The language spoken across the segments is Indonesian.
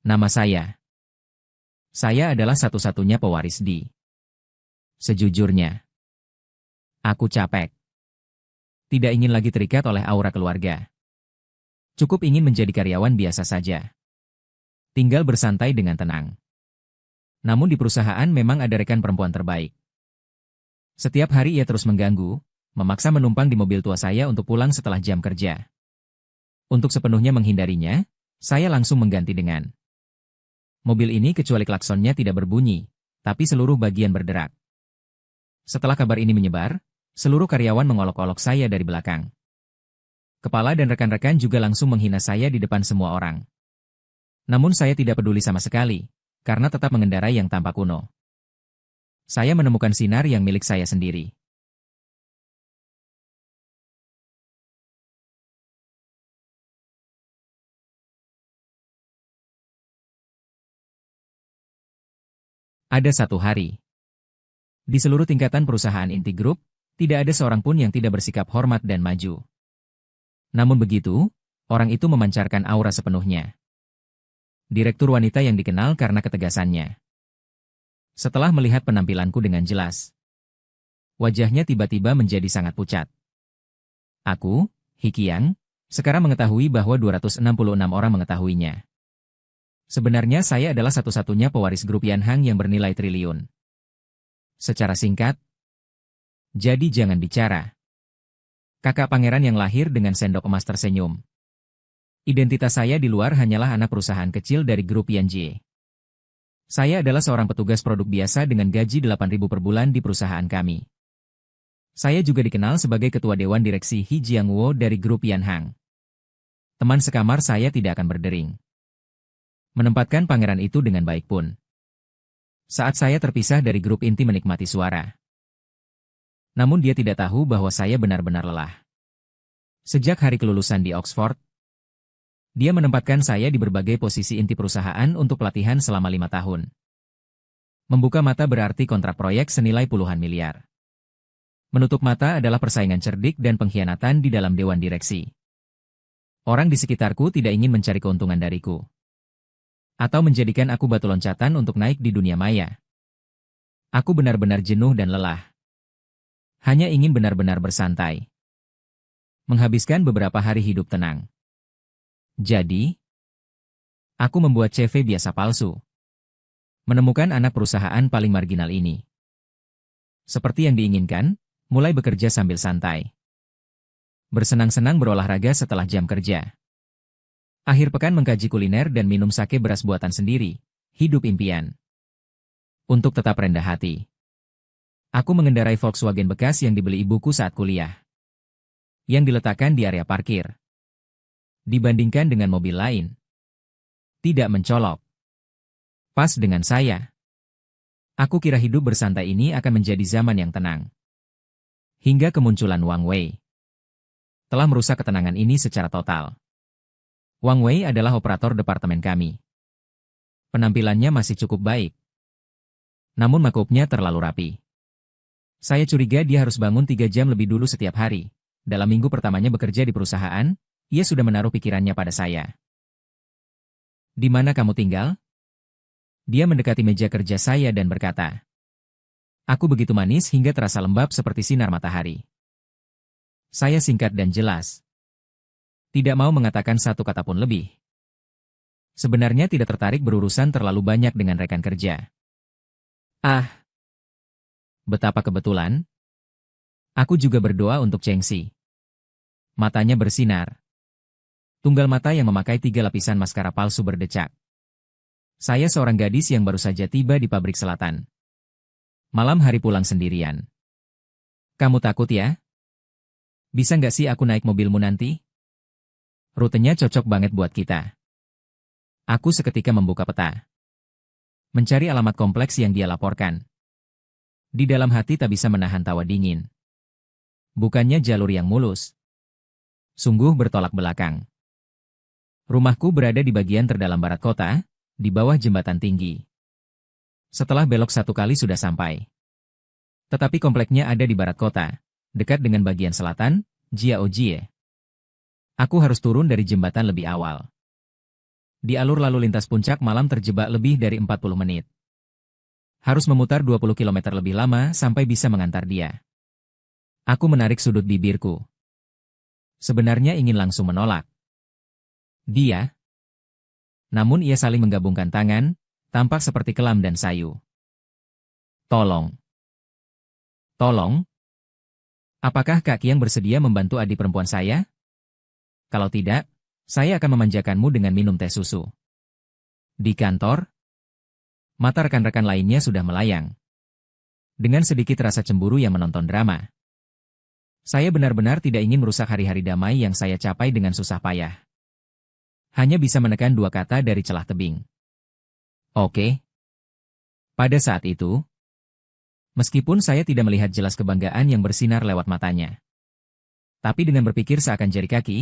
Nama saya. Saya adalah satu-satunya pewaris di. Sejujurnya, aku capek. Tidak ingin lagi terikat oleh aura keluarga. Cukup ingin menjadi karyawan biasa saja. Tinggal bersantai dengan tenang. Namun di perusahaan memang ada rekan perempuan terbaik. Setiap hari ia terus mengganggu, memaksa menumpang di mobil tua saya untuk pulang setelah jam kerja. Untuk sepenuhnya menghindarinya, saya langsung mengganti dengan mobil ini kecuali klaksonnya tidak berbunyi, tapi seluruh bagian berderak. Setelah kabar ini menyebar, seluruh karyawan mengolok-olok saya dari belakang. Kepala dan rekan-rekan juga langsung menghina saya di depan semua orang. Namun saya tidak peduli sama sekali, karena tetap mengendarai yang tampak kuno. Saya menemukan sinar yang milik saya sendiri. Ada satu hari. Di seluruh tingkatan perusahaan inti grup, tidak ada seorang pun yang tidak bersikap hormat dan maju. Namun begitu, orang itu memancarkan aura sepenuhnya. Direktur wanita yang dikenal karena ketegasannya. Setelah melihat penampilanku dengan jelas, wajahnya tiba-tiba menjadi sangat pucat. Aku, Hikiang, sekarang mengetahui bahwa 266 orang mengetahuinya. Sebenarnya saya adalah satu-satunya pewaris grup Yanhang yang bernilai triliun. Secara singkat, jadi jangan bicara. Kakak pangeran yang lahir dengan sendok emas tersenyum. Identitas saya di luar hanyalah anak perusahaan kecil dari grup Yanjie. Saya adalah seorang petugas produk biasa dengan gaji 8.000 per bulan di perusahaan kami. Saya juga dikenal sebagai ketua dewan direksi He Jiangwo dari grup Yanhang. Teman sekamar saya tidak akan berdering menempatkan pangeran itu dengan baik pun. Saat saya terpisah dari grup inti menikmati suara. Namun dia tidak tahu bahwa saya benar-benar lelah. Sejak hari kelulusan di Oxford, dia menempatkan saya di berbagai posisi inti perusahaan untuk pelatihan selama 5 tahun. Membuka mata berarti kontrak proyek senilai puluhan miliar. Menutup mata adalah persaingan cerdik dan pengkhianatan di dalam dewan direksi. Orang di sekitarku tidak ingin mencari keuntungan dariku. Atau menjadikan aku batu loncatan untuk naik di dunia maya. Aku benar-benar jenuh dan lelah. Hanya ingin benar-benar bersantai. Menghabiskan beberapa hari hidup tenang. Jadi, aku membuat CV biasa palsu. Menemukan anak perusahaan paling marginal ini. Seperti yang diinginkan, mulai bekerja sambil santai. Bersenang-senang berolahraga setelah jam kerja. Akhir pekan mengkaji kuliner dan minum sake beras buatan sendiri. Hidup impian. Untuk tetap rendah hati, aku mengendarai Volkswagen bekas yang dibeli ibuku saat kuliah. Yang diletakkan di area parkir. Dibandingkan dengan mobil lain, tidak mencolok. Pas dengan saya. Aku kira hidup bersantai ini akan menjadi zaman yang tenang. Hingga kemunculan Wang Wei. Telah merusak ketenangan ini secara total. Wang Wei adalah operator departemen kami. Penampilannya masih cukup baik. Namun makeupnya terlalu rapi. Saya curiga dia harus bangun 3 jam lebih dulu setiap hari. Dalam minggu pertamanya bekerja di perusahaan, ia sudah menaruh pikirannya pada saya. Di mana kamu tinggal? Dia mendekati meja kerja saya dan berkata. Aku begitu manis hingga terasa lembab seperti sinar matahari. Saya singkat dan jelas. Tidak mau mengatakan satu kata pun lebih. Sebenarnya tidak tertarik berurusan terlalu banyak dengan rekan kerja. Ah, betapa kebetulan. Aku juga berdoa untuk Chengxi. Matanya bersinar. Tunggal mata yang memakai 3 lapisan maskara palsu berdecak. Saya seorang gadis yang baru saja tiba di pabrik selatan. Malam hari pulang sendirian. Kamu takut ya? Bisa nggak sih aku naik mobilmu nanti? Rutenya cocok banget buat kita. Aku seketika membuka peta. Mencari alamat kompleks yang dia laporkan. Di dalam hati tak bisa menahan tawa dingin. Bukannya jalur yang mulus. Sungguh bertolak belakang. Rumahku berada di bagian terdalam barat kota, di bawah jembatan tinggi. Setelah belok 1 kali sudah sampai. Tetapi kompleknya ada di barat kota, dekat dengan bagian selatan, Jiaojie. Aku harus turun dari jembatan lebih awal. Di alur lalu lintas puncak malam terjebak lebih dari 40 menit. Harus memutar 20 km lebih lama sampai bisa mengantar dia. Aku menarik sudut bibirku. Sebenarnya ingin langsung menolak dia. Namun ia saling menggabungkan tangan, tampak seperti kelam dan sayu. Tolong. Tolong. Apakah Kak Kiang bersedia membantu adik perempuan saya? Kalau tidak, saya akan memanjakanmu dengan minum teh susu. Di kantor, mata rekan-rekan lainnya sudah melayang. Dengan sedikit rasa cemburu yang menonton drama. Saya benar-benar tidak ingin merusak hari-hari damai yang saya capai dengan susah payah. Hanya bisa menekan dua kata dari celah tebing. Oke. Pada saat itu, meskipun saya tidak melihat jelas kebanggaan yang bersinar lewat matanya. Tapi dengan berpikir seakan jari kaki,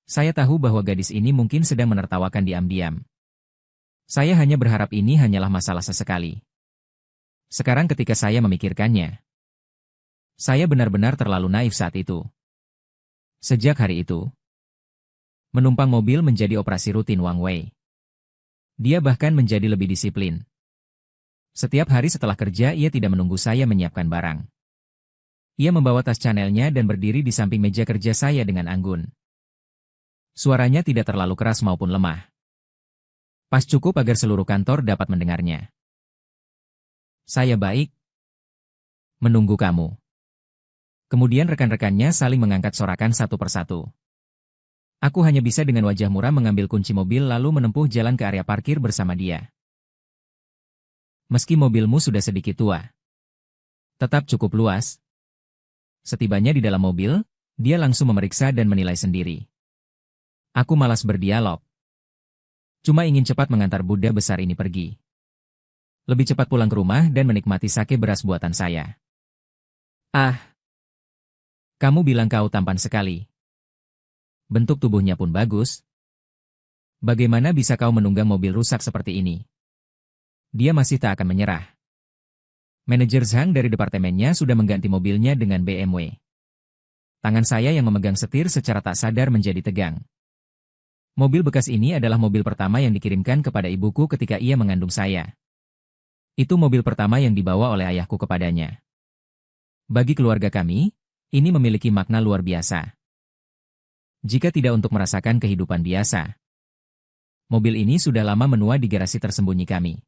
saya tahu bahwa gadis ini mungkin sedang menertawakan diam-diam. Saya hanya berharap ini hanyalah masalah sesekali. Sekarang ketika saya memikirkannya, saya benar-benar terlalu naif saat itu. Sejak hari itu, menumpang mobil menjadi operasi rutin Wang Wei. Dia bahkan menjadi lebih disiplin. Setiap hari setelah kerja ia tidak menunggu saya menyiapkan barang. Ia membawa tas Chanel-nya dan berdiri di samping meja kerja saya dengan anggun. Suaranya tidak terlalu keras maupun lemah. Pas cukup agar seluruh kantor dapat mendengarnya. Saya baik. Menunggu kamu. Kemudian rekan-rekannya saling mengangkat sorakan satu persatu. Aku hanya bisa dengan wajah muram mengambil kunci mobil lalu menempuh jalan ke area parkir bersama dia. Meski mobilmu sudah sedikit tua, tetap cukup luas. Setibanya di dalam mobil, dia langsung memeriksa dan menilai sendiri. Aku malas berdialog. Cuma ingin cepat mengantar Buddha besar ini pergi. Lebih cepat pulang ke rumah dan menikmati sake beras buatan saya. Ah, kamu bilang kau tampan sekali. Bentuk tubuhnya pun bagus. Bagaimana bisa kau menunggang mobil rusak seperti ini? Dia masih tak akan menyerah. Manajer Zhang dari departemennya sudah mengganti mobilnya dengan BMW. Tangan saya yang memegang setir secara tak sadar menjadi tegang. Mobil bekas ini adalah mobil pertama yang dikirimkan kepada ibuku ketika ia mengandung saya. Itu mobil pertama yang dibawa oleh ayahku kepadanya. Bagi keluarga kami, ini memiliki makna luar biasa. Jika tidak untuk merasakan kehidupan biasa. Mobil ini sudah lama menua di garasi tersembunyi kami.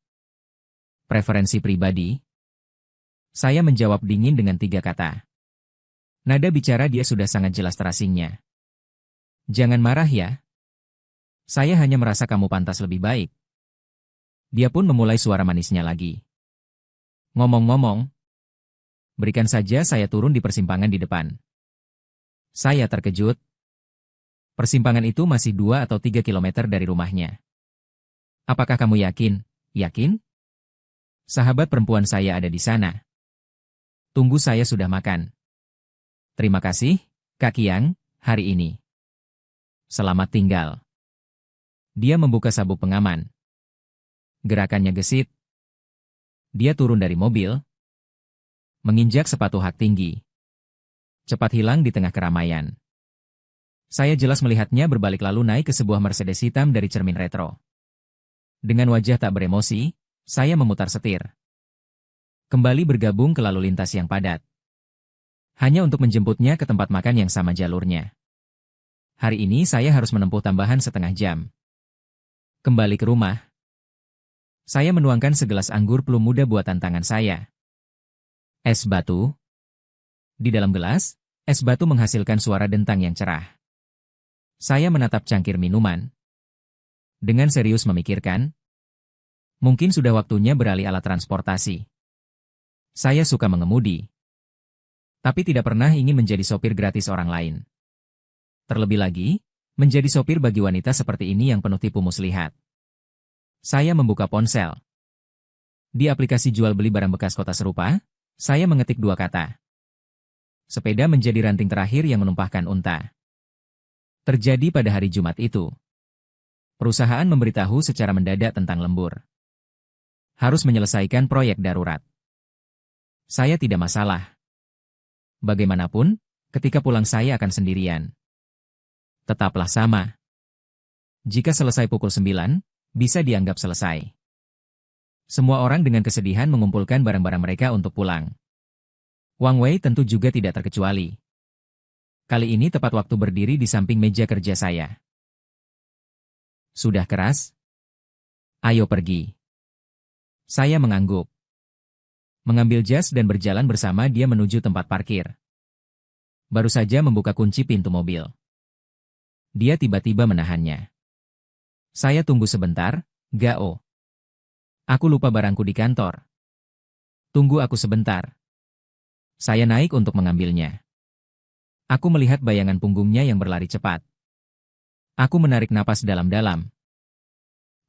Preferensi pribadi? Saya menjawab dingin dengan 3 kata. Nada bicara dia sudah sangat jelas terasingnya. Jangan marah ya. Saya hanya merasa kamu pantas lebih baik. Dia pun memulai suara manisnya lagi. Ngomong-ngomong, berikan saja saya turun di persimpangan di depan. Saya terkejut. Persimpangan itu masih 2 atau 3 kilometer dari rumahnya. Apakah kamu yakin? Yakin? Sahabat perempuan saya ada di sana. Tunggu saya sudah makan. Terima kasih, Kak Kiang, hari ini. Selamat tinggal. Dia membuka sabuk pengaman. Gerakannya gesit. Dia turun dari mobil. Menginjak sepatu hak tinggi. Cepat hilang di tengah keramaian. Saya jelas melihatnya berbalik lalu naik ke sebuah Mercedes hitam dari cermin retro. Dengan wajah tak beremosi, saya memutar setir. Kembali bergabung ke lalu lintas yang padat. Hanya untuk menjemputnya ke tempat makan yang sama jalurnya. Hari ini saya harus menempuh tambahan setengah jam. Kembali ke rumah. Saya menuangkan segelas anggur plum muda buatan tangan saya. Es batu. Di dalam gelas, es batu menghasilkan suara dentang yang cerah. Saya menatap cangkir minuman. Dengan serius memikirkan, mungkin sudah waktunya beralih alat transportasi. Saya suka mengemudi. Tapi tidak pernah ingin menjadi sopir gratis orang lain. Terlebih lagi, menjadi sopir bagi wanita seperti ini yang penuh tipu muslihat. Saya membuka ponsel. Di aplikasi jual beli barang bekas kota serupa, saya mengetik 2 kata. Sepeda menjadi ranting terakhir yang menumpahkan unta. Terjadi pada hari Jumat itu. Perusahaan memberitahu secara mendadak tentang lembur. Harus menyelesaikan proyek darurat. Saya tidak masalah. Bagaimanapun, ketika pulang saya akan sendirian. Tetaplah sama. Jika selesai pukul 9, Bisa dianggap selesai. Semua orang dengan kesedihan mengumpulkan barang-barang mereka untuk pulang. Wang Wei tentu juga tidak terkecuali. Kali ini tepat waktu berdiri di samping meja kerja saya. Sudah keras? Ayo pergi. Saya mengangguk. Mengambil jas dan berjalan bersama dia menuju tempat parkir. Baru saja membuka kunci pintu mobil. Dia tiba-tiba menahannya. Saya tunggu sebentar, Gao. Aku lupa barangku di kantor. Tunggu aku sebentar. Saya naik untuk mengambilnya. Aku melihat bayangan punggungnya yang berlari cepat. Aku menarik napas dalam-dalam.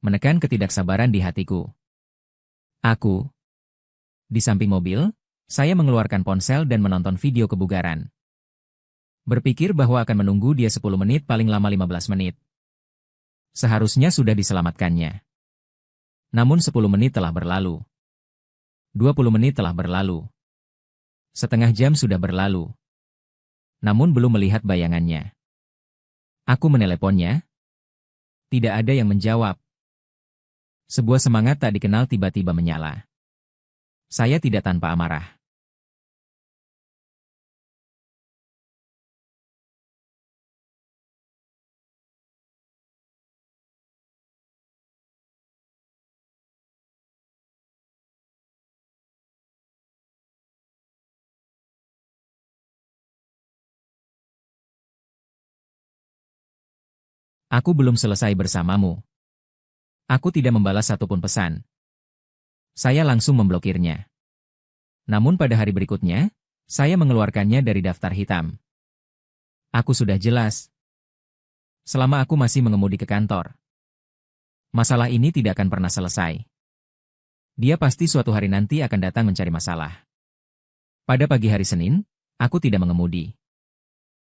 Menekan ketidaksabaran di hatiku. Di samping mobil, saya mengeluarkan ponsel dan menonton video kebugaran. Berpikir bahwa akan menunggu dia 10 menit paling lama 15 menit. Seharusnya sudah diselamatkannya. Namun 10 menit telah berlalu. 20 menit telah berlalu. Setengah jam sudah berlalu. Namun belum melihat bayangannya. Aku meneleponnya. Tidak ada yang menjawab. Sebuah semangat tak dikenal tiba-tiba menyala. Saya tidak tanpa amarah. Aku belum selesai bersamamu. Aku tidak membalas satupun pesan. Saya langsung memblokirnya. Namun pada hari berikutnya, saya mengeluarkannya dari daftar hitam. Aku sudah jelas. Selama aku masih mengemudi ke kantor, masalah ini tidak akan pernah selesai. Dia pasti suatu hari nanti akan datang mencari masalah. Pada pagi hari Senin, aku tidak mengemudi.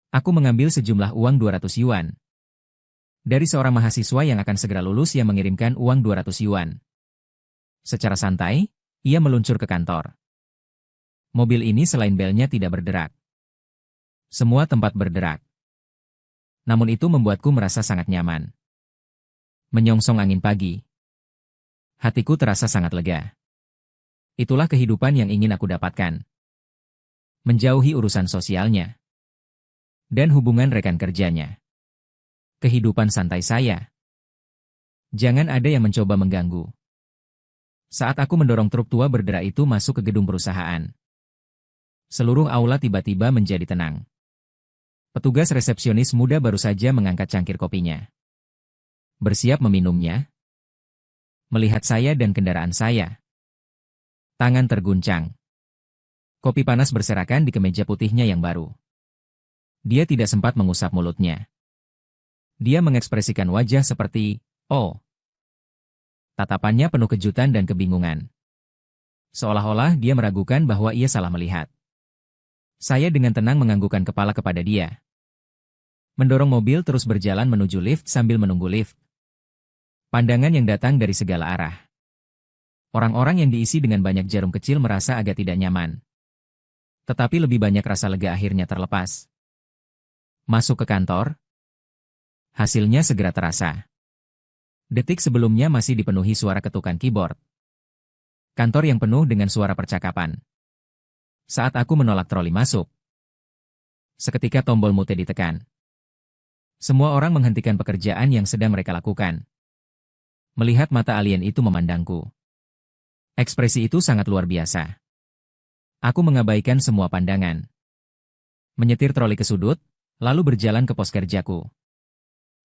Aku mengambil sejumlah uang 200 yuan. Dari seorang mahasiswa yang akan segera lulus yang mengirimkan uang 200 yuan. Secara santai, ia meluncur ke kantor. Mobil ini selain belnya tidak berderak. Semua tempat berderak. Namun itu membuatku merasa sangat nyaman. Menyongsong angin pagi. Hatiku terasa sangat lega. Itulah kehidupan yang ingin aku dapatkan. Menjauhi urusan sosialnya. Dan hubungan rekan kerjanya. Kehidupan santai saya. Jangan ada yang mencoba mengganggu. Saat aku mendorong truk tua berderak itu masuk ke gedung perusahaan. Seluruh aula tiba-tiba menjadi tenang. Petugas resepsionis muda baru saja mengangkat cangkir kopinya. Bersiap meminumnya. Melihat saya dan kendaraan saya. Tangan terguncang. Kopi panas berserakan di kemeja putihnya yang baru. Dia tidak sempat mengusap mulutnya. Dia mengekspresikan wajah seperti, oh. Tatapannya penuh kejutan dan kebingungan. Seolah-olah dia meragukan bahwa ia salah melihat. Saya dengan tenang menganggukkan kepala kepada dia. Mendorong mobil terus berjalan menuju lift sambil menunggu lift. Pandangan yang datang dari segala arah. Orang-orang yang diisi dengan banyak jarum kecil merasa agak tidak nyaman. Tetapi lebih banyak rasa lega akhirnya terlepas. Masuk ke kantor. Hasilnya segera terasa. Detik sebelumnya masih dipenuhi suara ketukan keyboard. Kantor yang penuh dengan suara percakapan. Saat aku menolak troli masuk, seketika tombol mute ditekan. Semua orang menghentikan pekerjaan yang sedang mereka lakukan. Melihat mata alien itu memandangku. Ekspresi itu sangat luar biasa. Aku mengabaikan semua pandangan. Menyetir troli ke sudut, lalu berjalan ke pos kerjaku.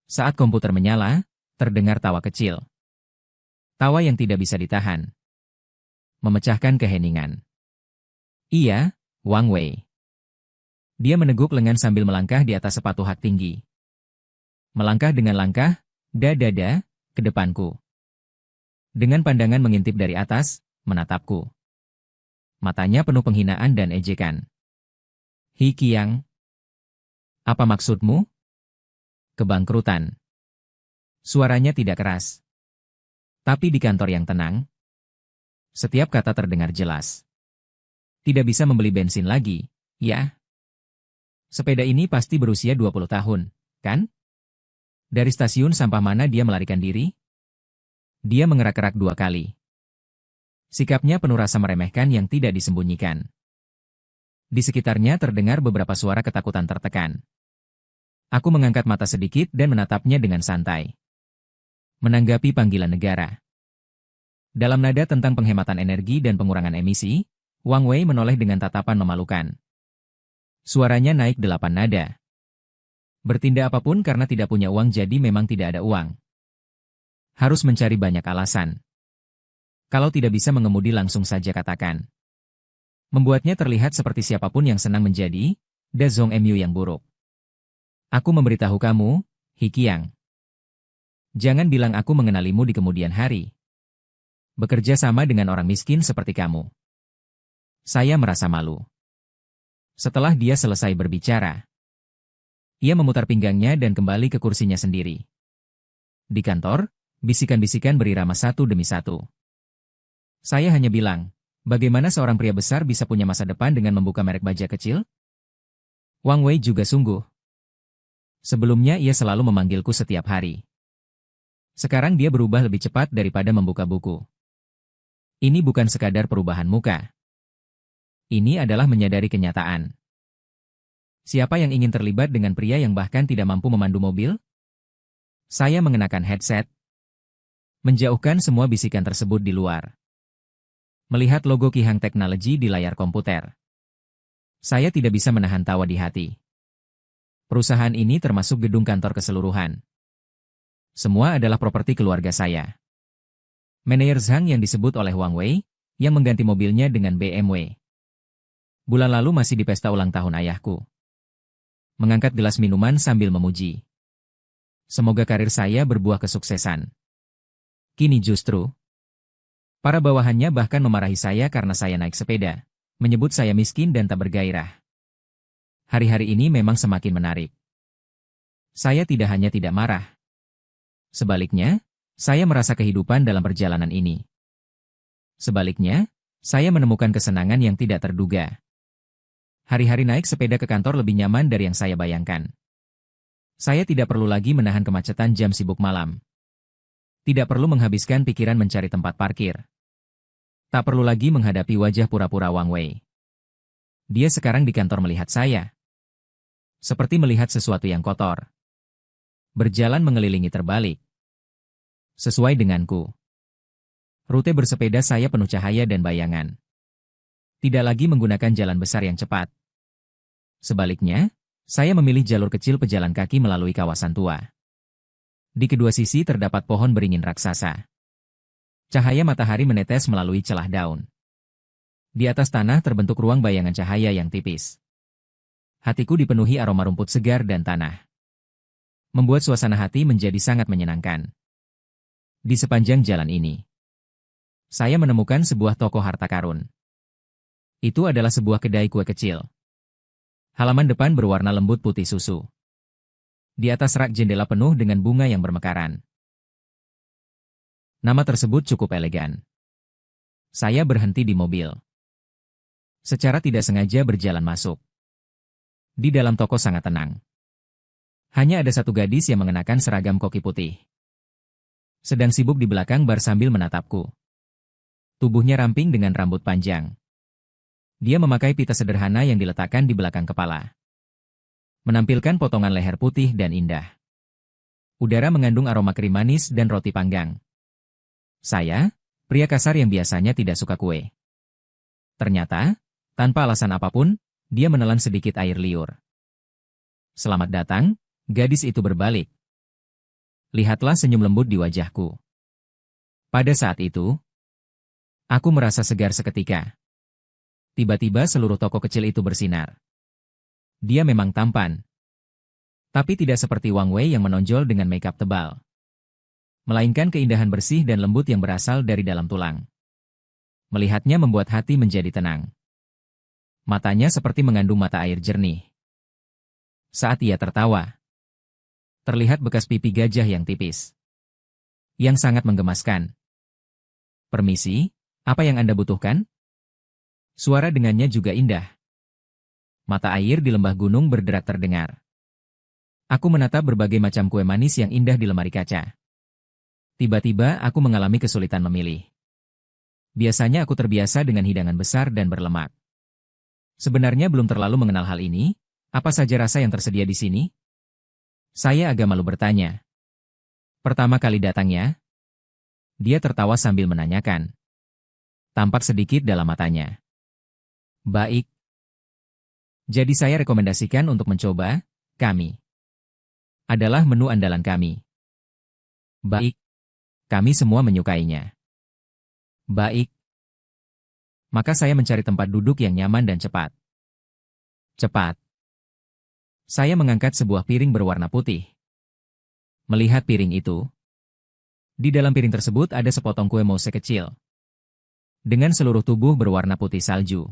Saat komputer menyala, terdengar tawa kecil. Tawa yang tidak bisa ditahan. Memecahkan keheningan. Iya, Wang Wei. Dia meneguk lengan sambil melangkah di atas sepatu hak tinggi. Melangkah dengan langkah, dada, ke depanku. Dengan pandangan mengintip dari atas, menatapku. Matanya penuh penghinaan dan ejekan. Hi Qiang. Apa maksudmu? Kebangkrutan. Suaranya tidak keras. Tapi di kantor yang tenang, setiap kata terdengar jelas. Tidak bisa membeli bensin lagi, ya? Sepeda ini pasti berusia 20 tahun, kan? Dari stasiun sampah mana dia melarikan diri? Dia mengerak-kerak 2 kali. Sikapnya penuh rasa meremehkan yang tidak disembunyikan. Di sekitarnya terdengar beberapa suara ketakutan tertekan. Aku mengangkat mata sedikit dan menatapnya dengan santai. Menanggapi panggilan negara. Dalam nada tentang penghematan energi dan pengurangan emisi, Wang Wei menoleh dengan tatapan memalukan. Suaranya naik 8 nada. Bertindak apapun karena tidak punya uang jadi memang tidak ada uang. Harus mencari banyak alasan. Kalau tidak bisa mengemudi langsung saja katakan. Membuatnya terlihat seperti siapapun yang senang menjadi Da Zong Mu yang buruk. Aku memberitahu kamu, He Qiang. Jangan bilang aku mengenalimu di kemudian hari. Bekerja sama dengan orang miskin seperti kamu. Saya merasa malu. Setelah dia selesai berbicara, ia memutar pinggangnya dan kembali ke kursinya sendiri. Di kantor, bisikan-bisikan berirama satu demi satu. Saya hanya bilang, bagaimana seorang pria besar bisa punya masa depan dengan membuka merek baja kecil? Wang Wei juga sungguh. Sebelumnya ia selalu memanggilku setiap hari. Sekarang dia berubah lebih cepat daripada membuka buku. Ini bukan sekadar perubahan muka. Ini adalah menyadari kenyataan. Siapa yang ingin terlibat dengan pria yang bahkan tidak mampu memandu mobil? Saya mengenakan headset, menjauhkan semua bisikan tersebut di luar. Melihat logo Qihang Technology di layar komputer. Saya tidak bisa menahan tawa di hati. Perusahaan ini termasuk gedung kantor keseluruhan. Semua adalah properti keluarga saya. Manajer Zhang yang disebut oleh Wang Wei, yang mengganti mobilnya dengan BMW. Bulan lalu masih di pesta ulang tahun ayahku. Mengangkat gelas minuman sambil memuji. Semoga karir saya berbuah kesuksesan. Kini justru, para bawahannya bahkan memarahi saya karena saya naik sepeda, menyebut saya miskin dan tak bergairah. Hari-hari ini memang semakin menarik. Saya tidak hanya tidak marah. Sebaliknya, saya merasa kehidupan dalam perjalanan ini. Sebaliknya, saya menemukan kesenangan yang tidak terduga. Hari-hari naik sepeda ke kantor lebih nyaman dari yang saya bayangkan. Saya tidak perlu lagi menahan kemacetan jam sibuk malam. Tidak perlu menghabiskan pikiran mencari tempat parkir. Tak perlu lagi menghadapi wajah pura-pura Wang Wei. Dia sekarang di kantor melihat saya. Seperti melihat sesuatu yang kotor. Berjalan mengelilingi terbalik. Sesuai denganku. Rute bersepeda saya penuh cahaya dan bayangan. Tidak lagi menggunakan jalan besar yang cepat. Sebaliknya, saya memilih jalur kecil pejalan kaki melalui kawasan tua. Di kedua sisi terdapat pohon beringin raksasa. Cahaya matahari menetes melalui celah daun. Di atas tanah terbentuk ruang bayangan cahaya yang tipis. Hatiku dipenuhi aroma rumput segar dan tanah. Membuat suasana hati menjadi sangat menyenangkan. Di sepanjang jalan ini, saya menemukan sebuah toko harta karun. Itu adalah sebuah kedai kue kecil. Halaman depan berwarna lembut putih susu. Di atas rak jendela penuh dengan bunga yang bermekaran. Nama tersebut cukup elegan. Saya berhenti di mobil. Secara tidak sengaja berjalan masuk. Di dalam toko sangat tenang. Hanya ada satu gadis yang mengenakan seragam koki putih. Sedang sibuk di belakang bar sambil menatapku. Tubuhnya ramping dengan rambut panjang. Dia memakai pita sederhana yang diletakkan di belakang kepala. Menampilkan potongan leher putih dan indah. Udara mengandung aroma krim manis dan roti panggang. Saya, pria kasar yang biasanya tidak suka kue. Ternyata, tanpa alasan apapun, dia menelan sedikit air liur. Selamat datang, gadis itu berbalik. Lihatlah senyum lembut di wajahku. Pada saat itu, aku merasa segar seketika. Tiba-tiba seluruh toko kecil itu bersinar. Dia memang tampan. Tapi tidak seperti Wang Wei yang menonjol dengan makeup tebal. Melainkan keindahan bersih dan lembut yang berasal dari dalam tulang. Melihatnya membuat hati menjadi tenang. Matanya seperti mengandung mata air jernih. Saat ia tertawa, terlihat bekas pipi gajah yang tipis. Yang sangat menggemaskan. Permisi, apa yang Anda butuhkan? Suara dengannya juga indah. Mata air di lembah gunung berderak terdengar. Aku menatap berbagai macam kue manis yang indah di lemari kaca. Tiba-tiba aku mengalami kesulitan memilih. Biasanya aku terbiasa dengan hidangan besar dan berlemak. Sebenarnya belum terlalu mengenal hal ini, apa saja rasa yang tersedia di sini? Saya agak malu bertanya. Pertama kali datangnya, dia tertawa sambil menanyakan. Tampak sedikit dalam matanya. Baik. Jadi saya rekomendasikan untuk mencoba, kami. Adalah menu andalan kami. Baik. Kami semua menyukainya. Baik. Maka saya mencari tempat duduk yang nyaman dan cepat. Cepat. Saya mengangkat sebuah piring berwarna putih. Melihat piring itu, di dalam piring tersebut ada sepotong kue mouse kecil. Dengan seluruh tubuh berwarna putih salju.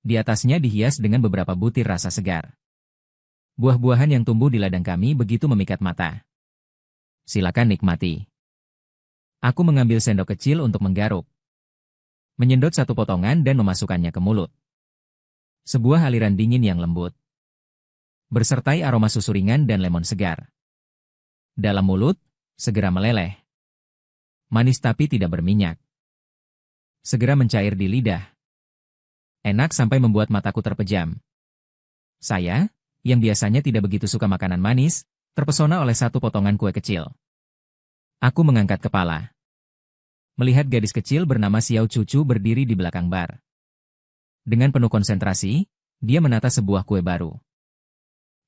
Di atasnya dihias dengan beberapa butir rasa segar. Buah-buahan yang tumbuh di ladang kami begitu memikat mata. Silakan nikmati. Aku mengambil sendok kecil untuk menggaruk. Menyedot satu potongan dan memasukkannya ke mulut. Sebuah aliran dingin yang lembut. Bersertai aroma susu ringan dan lemon segar. Dalam mulut, segera meleleh. Manis tapi tidak berminyak. Segera mencair di lidah. Enak sampai membuat mataku terpejam. Saya, yang biasanya tidak begitu suka makanan manis, terpesona oleh satu potongan kue kecil. Aku mengangkat kepala. Melihat gadis kecil bernama Xiao Cucu berdiri di belakang bar. Dengan penuh konsentrasi, dia menata sebuah kue baru.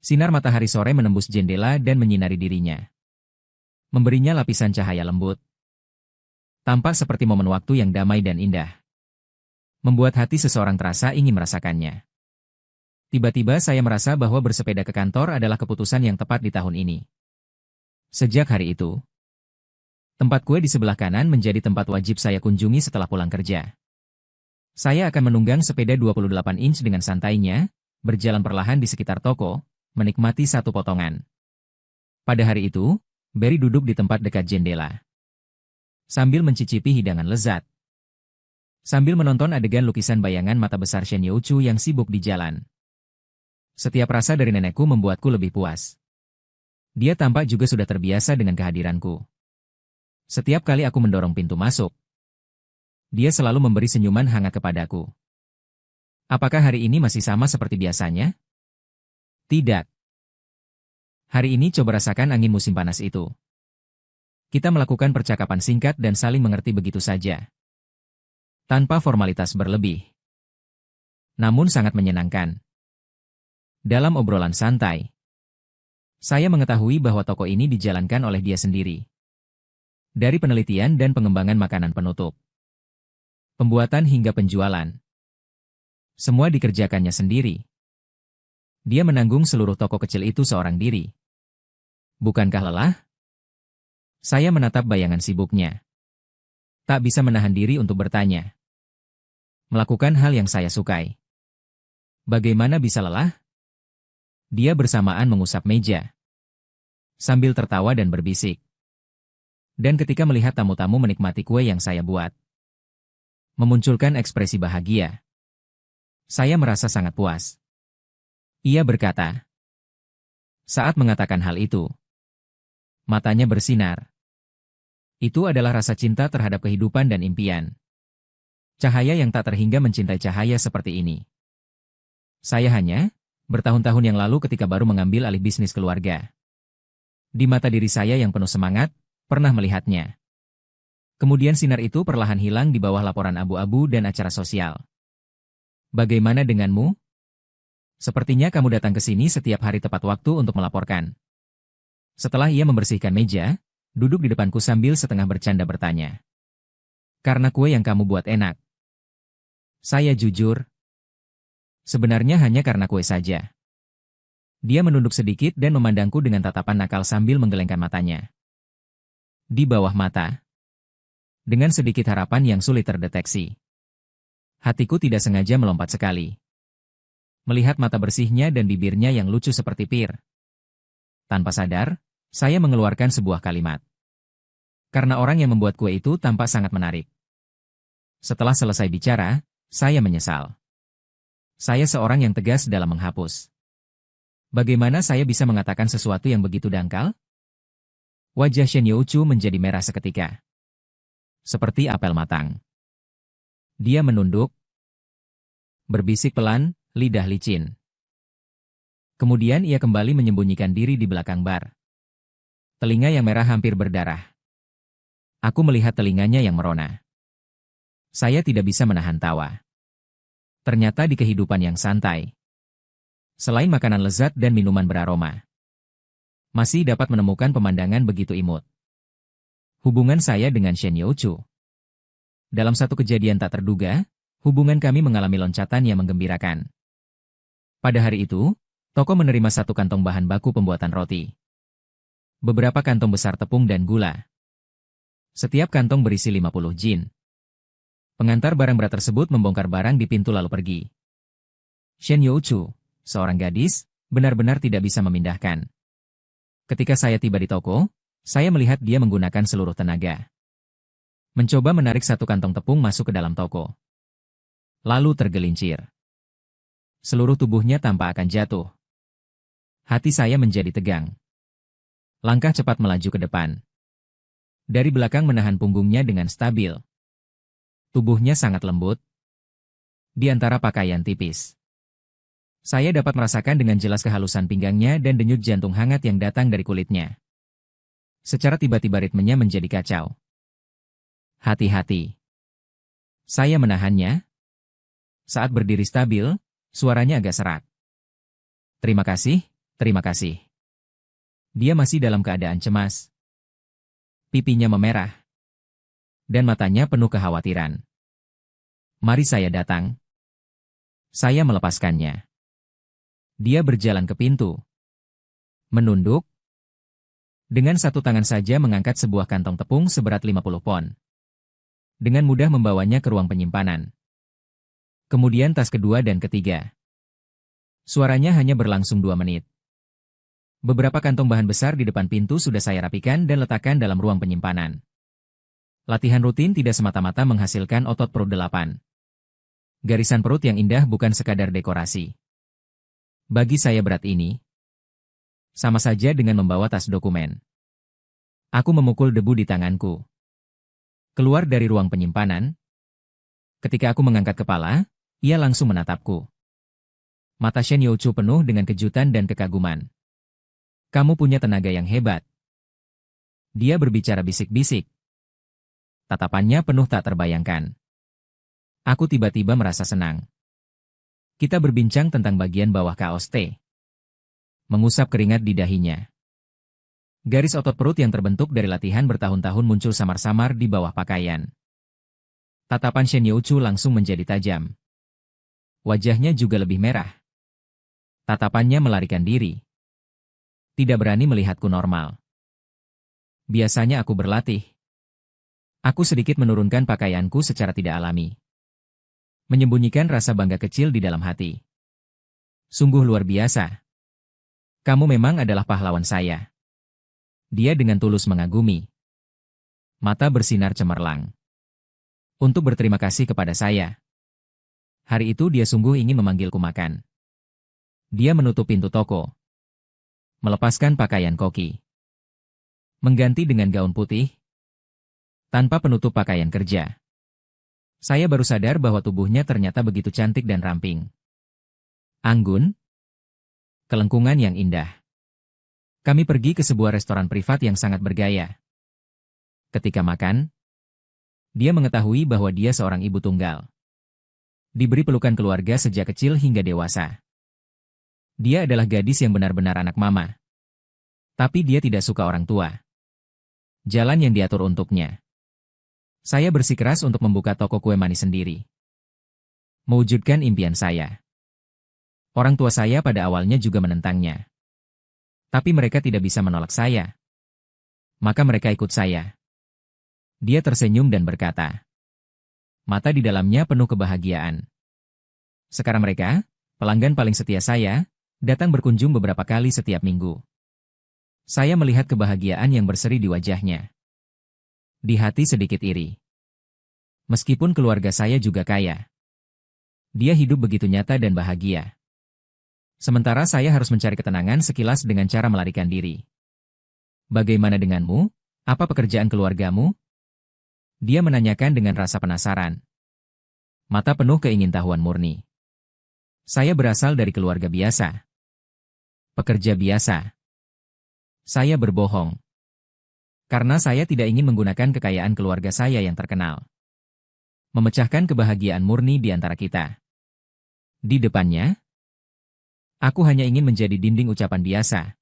Sinar matahari sore menembus jendela dan menyinari dirinya. Memberinya lapisan cahaya lembut. Tampak seperti momen waktu yang damai dan indah. Membuat hati seseorang terasa ingin merasakannya. Tiba-tiba saya merasa bahwa bersepeda ke kantor adalah keputusan yang tepat di tahun ini. Sejak hari itu, tempat kue di sebelah kanan menjadi tempat wajib saya kunjungi setelah pulang kerja. Saya akan menunggang sepeda 28 inch dengan santainya, berjalan perlahan di sekitar toko, menikmati satu potongan. Pada hari itu, Barry duduk di tempat dekat jendela. Sambil mencicipi hidangan lezat. Sambil menonton adegan lukisan bayangan mata besar Shen Youchu yang sibuk di jalan. Setiap rasa dari nenekku membuatku lebih puas. Dia tampak juga sudah terbiasa dengan kehadiranku. Setiap kali aku mendorong pintu masuk, dia selalu memberi senyuman hangat kepadaku. Apakah hari ini masih sama seperti biasanya? Tidak. Hari ini coba rasakan angin musim panas itu. Kita melakukan percakapan singkat dan saling mengerti begitu saja. Tanpa formalitas berlebih. Namun sangat menyenangkan. Dalam obrolan santai, saya mengetahui bahwa toko ini dijalankan oleh dia sendiri. Dari penelitian dan pengembangan makanan penutup, pembuatan hingga penjualan, semua dikerjakannya sendiri. Dia menanggung seluruh toko kecil itu seorang diri. Bukankah lelah? Saya menatap bayangan sibuknya. Tak bisa menahan diri untuk bertanya. Melakukan hal yang saya sukai. Bagaimana bisa lelah? Dia bersamaan mengusap meja. Sambil tertawa dan berbisik. Dan ketika melihat tamu-tamu menikmati kue yang saya buat, memunculkan ekspresi bahagia. Saya merasa sangat puas. Ia berkata. Saat mengatakan hal itu, matanya bersinar. Itu adalah rasa cinta terhadap kehidupan dan impian. Cahaya yang tak terhingga mencintai cahaya seperti ini. Saya hanya, bertahun-tahun yang lalu ketika baru mengambil alih bisnis keluarga. Di mata diri saya yang penuh semangat, pernah melihatnya. Kemudian sinar itu perlahan hilang di bawah laporan abu-abu dan acara sosial. Bagaimana denganmu? Sepertinya kamu datang ke sini setiap hari tepat waktu untuk melaporkan. Setelah ia membersihkan meja, duduk di depanku sambil setengah bercanda bertanya. Karena kue yang kamu buat enak. Saya jujur. Sebenarnya hanya karena kue saja. Dia menunduk sedikit dan memandangku dengan tatapan nakal sambil menggelengkan matanya. Di bawah mata. Dengan sedikit harapan yang sulit terdeteksi. Hatiku tidak sengaja melompat sekali. Melihat mata bersihnya dan bibirnya yang lucu seperti pir. Tanpa sadar, saya mengeluarkan sebuah kalimat. Karena orang yang membuat kue itu tampak sangat menarik. Setelah selesai bicara, saya menyesal. Saya seorang yang tegas dalam menghapus. Bagaimana saya bisa mengatakan sesuatu yang begitu dangkal? Wajah Shen Youchu menjadi merah seketika. Seperti apel matang. Dia menunduk, berbisik pelan, lidah licin. Kemudian ia kembali menyembunyikan diri di belakang bar. Telinga yang merah hampir berdarah. Aku melihat telinganya yang merona. Saya tidak bisa menahan tawa. Ternyata di kehidupan yang santai, selain makanan lezat dan minuman beraroma, masih dapat menemukan pemandangan begitu imut. Hubungan saya dengan Shen Youchu. Dalam satu kejadian tak terduga, hubungan kami mengalami loncatan yang menggembirakan. Pada hari itu, toko menerima satu kantong bahan baku pembuatan roti. Beberapa kantong besar tepung dan gula. Setiap kantong berisi 50 jin. Pengantar barang berat tersebut membongkar barang di pintu lalu pergi. Shen Youchu, seorang gadis, benar-benar tidak bisa memindahkan. Ketika saya tiba di toko, saya melihat dia menggunakan seluruh tenaga. Mencoba menarik satu kantong tepung masuk ke dalam toko. Lalu tergelincir. Seluruh tubuhnya tampak akan jatuh. Hati saya menjadi tegang. Langkah cepat melaju ke depan. Dari belakang menahan punggungnya dengan stabil. Tubuhnya sangat lembut. Di antara pakaian tipis. Saya dapat merasakan dengan jelas kehalusan pinggangnya dan denyut jantung hangat yang datang dari kulitnya. Secara tiba-tiba ritmenya menjadi kacau. Hati-hati. Saya menahannya. Saat berdiri stabil, suaranya agak serak. Terima kasih, terima kasih. Dia masih dalam keadaan cemas. Pipinya memerah. Dan matanya penuh kekhawatiran. Mari saya datang. Saya melepaskannya. Dia berjalan ke pintu. Menunduk. Dengan satu tangan saja mengangkat sebuah kantong tepung seberat 50 pon. Dengan mudah membawanya ke ruang penyimpanan. Kemudian tas kedua dan ketiga. Suaranya hanya berlangsung 2 menit. Beberapa kantong bahan besar di depan pintu sudah saya rapikan dan letakkan dalam ruang penyimpanan. Latihan rutin tidak semata-mata menghasilkan otot perut 8. Garisan perut yang indah bukan sekadar dekorasi. Bagi saya berat ini, sama saja dengan membawa tas dokumen. Aku memukul debu di tanganku. Keluar dari ruang penyimpanan. Ketika aku mengangkat kepala, ia langsung menatapku. Mata Shen Youchu penuh dengan kejutan dan kekaguman. Kamu punya tenaga yang hebat. Dia berbicara bisik-bisik. Tatapannya penuh tak terbayangkan. Aku tiba-tiba merasa senang. Kita berbincang tentang bagian bawah kaos T. Mengusap keringat di dahinya. Garis otot perut yang terbentuk dari latihan bertahun-tahun muncul samar-samar di bawah pakaian. Tatapan Shen Youchu langsung menjadi tajam. Wajahnya juga lebih merah. Tatapannya melarikan diri. Tidak berani melihatku normal. Biasanya aku berlatih. Aku sedikit menurunkan pakaianku secara tidak alami. Menyembunyikan rasa bangga kecil di dalam hati. Sungguh luar biasa. Kamu memang adalah pahlawan saya. Dia dengan tulus mengagumi. Mata bersinar cemerlang. Untuk berterima kasih kepada saya. Hari itu dia sungguh ingin memanggilku makan. Dia menutup pintu toko. Melepaskan pakaian koki. Mengganti dengan gaun putih. Tanpa penutup pakaian kerja. Saya baru sadar bahwa tubuhnya ternyata begitu cantik dan ramping. Anggun. Kelengkungan yang indah. Kami pergi ke sebuah restoran privat yang sangat bergaya. Ketika makan, dia mengetahui bahwa dia seorang ibu tunggal. Diberi pelukan keluarga sejak kecil hingga dewasa. Dia adalah gadis yang benar-benar anak mama. Tapi dia tidak suka orang tua. Jalan yang diatur untuknya. Saya bersikeras untuk membuka toko kue manis sendiri. Mewujudkan impian saya. Orang tua saya pada awalnya juga menentangnya. Tapi mereka tidak bisa menolak saya. Maka mereka ikut saya. Dia tersenyum dan berkata. Mata di dalamnya penuh kebahagiaan. Sekarang mereka, pelanggan paling setia saya, datang berkunjung beberapa kali setiap minggu. Saya melihat kebahagiaan yang berseri di wajahnya. Di hati sedikit iri. Meskipun keluarga saya juga kaya. Dia hidup begitu nyata dan bahagia. Sementara saya harus mencari ketenangan sekilas dengan cara melarikan diri. Bagaimana denganmu? Apa pekerjaan keluargamu? Dia menanyakan dengan rasa penasaran. Mata penuh keingintahuan murni. Saya berasal dari keluarga biasa. Pekerja biasa. Saya berbohong. Karena saya tidak ingin menggunakan kekayaan keluarga saya yang terkenal. Memecahkan kebahagiaan murni di antara kita. Di depannya, aku hanya ingin menjadi dinding ucapan biasa.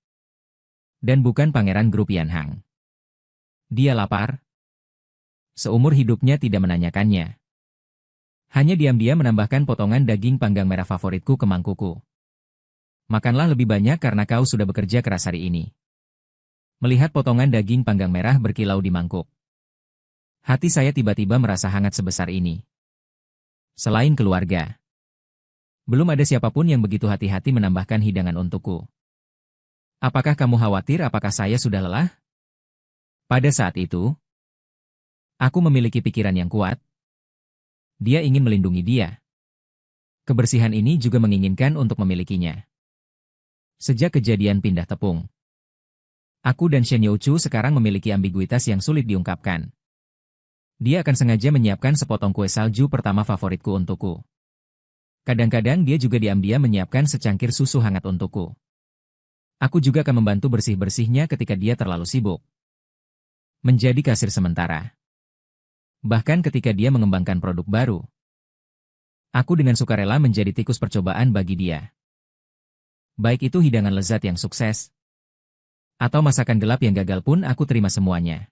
Dan bukan pangeran grup Yan Hang. Dia lapar. Seumur hidupnya tidak menanyakannya. Hanya diam-diam menambahkan potongan daging panggang merah favoritku ke mangkukku. Makanlah lebih banyak karena kau sudah bekerja keras hari ini. Melihat potongan daging panggang merah berkilau di mangkuk. Hati saya tiba-tiba merasa hangat sebesar ini. Selain keluarga. Belum ada siapapun yang begitu hati-hati menambahkan hidangan untukku. Apakah kamu khawatir apakah saya sudah lelah? Pada saat itu, aku memiliki pikiran yang kuat. Dia ingin melindungi dia. Kebersihan ini juga menginginkan untuk memilikinya. Sejak kejadian pindah tepung, aku dan Shen Youchu sekarang memiliki ambiguitas yang sulit diungkapkan. Dia akan sengaja menyiapkan sepotong kue salju pertama favoritku untukku. Kadang-kadang dia juga diam-diam menyiapkan secangkir susu hangat untukku. Aku juga akan membantu bersih-bersihnya ketika dia terlalu sibuk. Menjadi kasir sementara. Bahkan ketika dia mengembangkan produk baru. Aku dengan sukarela menjadi tikus percobaan bagi dia. Baik itu hidangan lezat yang sukses, atau masakan gelap yang gagal pun aku terima semuanya.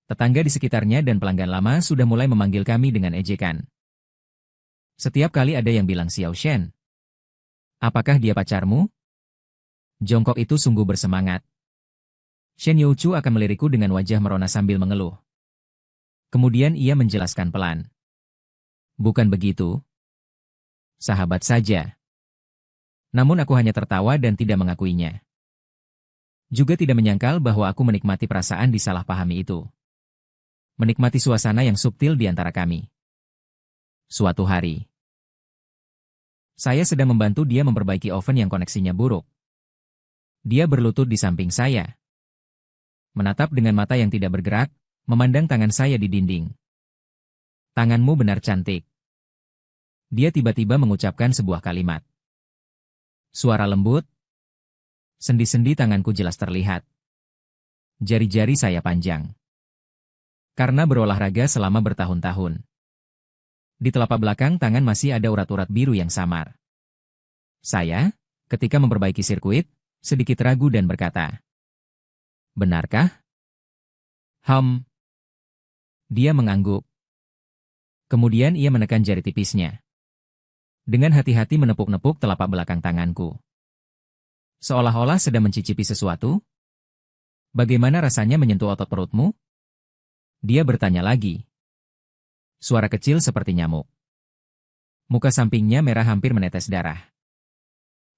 Tetangga di sekitarnya dan pelanggan lama sudah mulai memanggil kami dengan ejekan. Setiap kali ada yang bilang Xiao Shen. Apakah dia pacarmu? Jongkok itu sungguh bersemangat. Shen Youchu akan melirikku dengan wajah merona sambil mengeluh. Kemudian ia menjelaskan pelan. Bukan begitu. Sahabat saja. Namun aku hanya tertawa dan tidak mengakuinya. Juga tidak menyangkal bahwa aku menikmati perasaan disalahpahami itu. Menikmati suasana yang subtil di antara kami. Suatu hari, saya sedang membantu dia memperbaiki oven yang koneksinya buruk. Dia berlutut di samping saya. Menatap dengan mata yang tidak bergerak, memandang tangan saya di dinding. Tanganmu benar cantik. Dia tiba-tiba mengucapkan sebuah kalimat. Suara lembut. Sendi-sendi tanganku jelas terlihat. Jari-jari saya panjang. Karena berolahraga selama bertahun-tahun. Di telapak belakang tangan masih ada urat-urat biru yang samar. Saya, ketika memperbaiki sirkuit, sedikit ragu dan berkata, benarkah? Dia mengangguk. Kemudian ia menekan jari tipisnya. Dengan hati-hati menepuk-nepuk telapak belakang tanganku. Seolah-olah sedang mencicipi sesuatu. Bagaimana rasanya menyentuh otot perutmu? Dia bertanya lagi. Suara kecil seperti nyamuk. Muka sampingnya merah hampir menetes darah.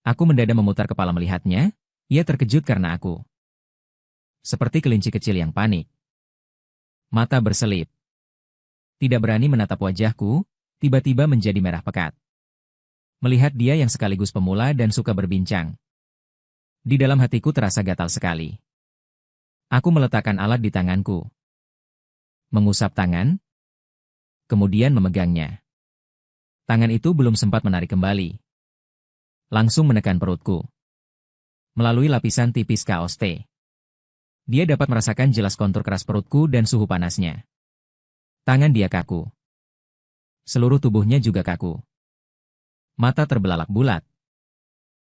Aku mendadak memutar kepala melihatnya, ia terkejut karena aku. Seperti kelinci kecil yang panik. Mata berselip. Tidak berani menatap wajahku, tiba-tiba menjadi merah pekat. Melihat dia yang sekaligus pemula dan suka berbincang. Di dalam hatiku terasa gatal sekali. Aku meletakkan alat di tanganku. Mengusap tangan. Kemudian memegangnya. Tangan itu belum sempat menarik kembali. Langsung menekan perutku. Melalui lapisan tipis kaos T. Dia dapat merasakan jelas kontur keras perutku dan suhu panasnya. Tangan dia kaku. Seluruh tubuhnya juga kaku. Mata terbelalak bulat.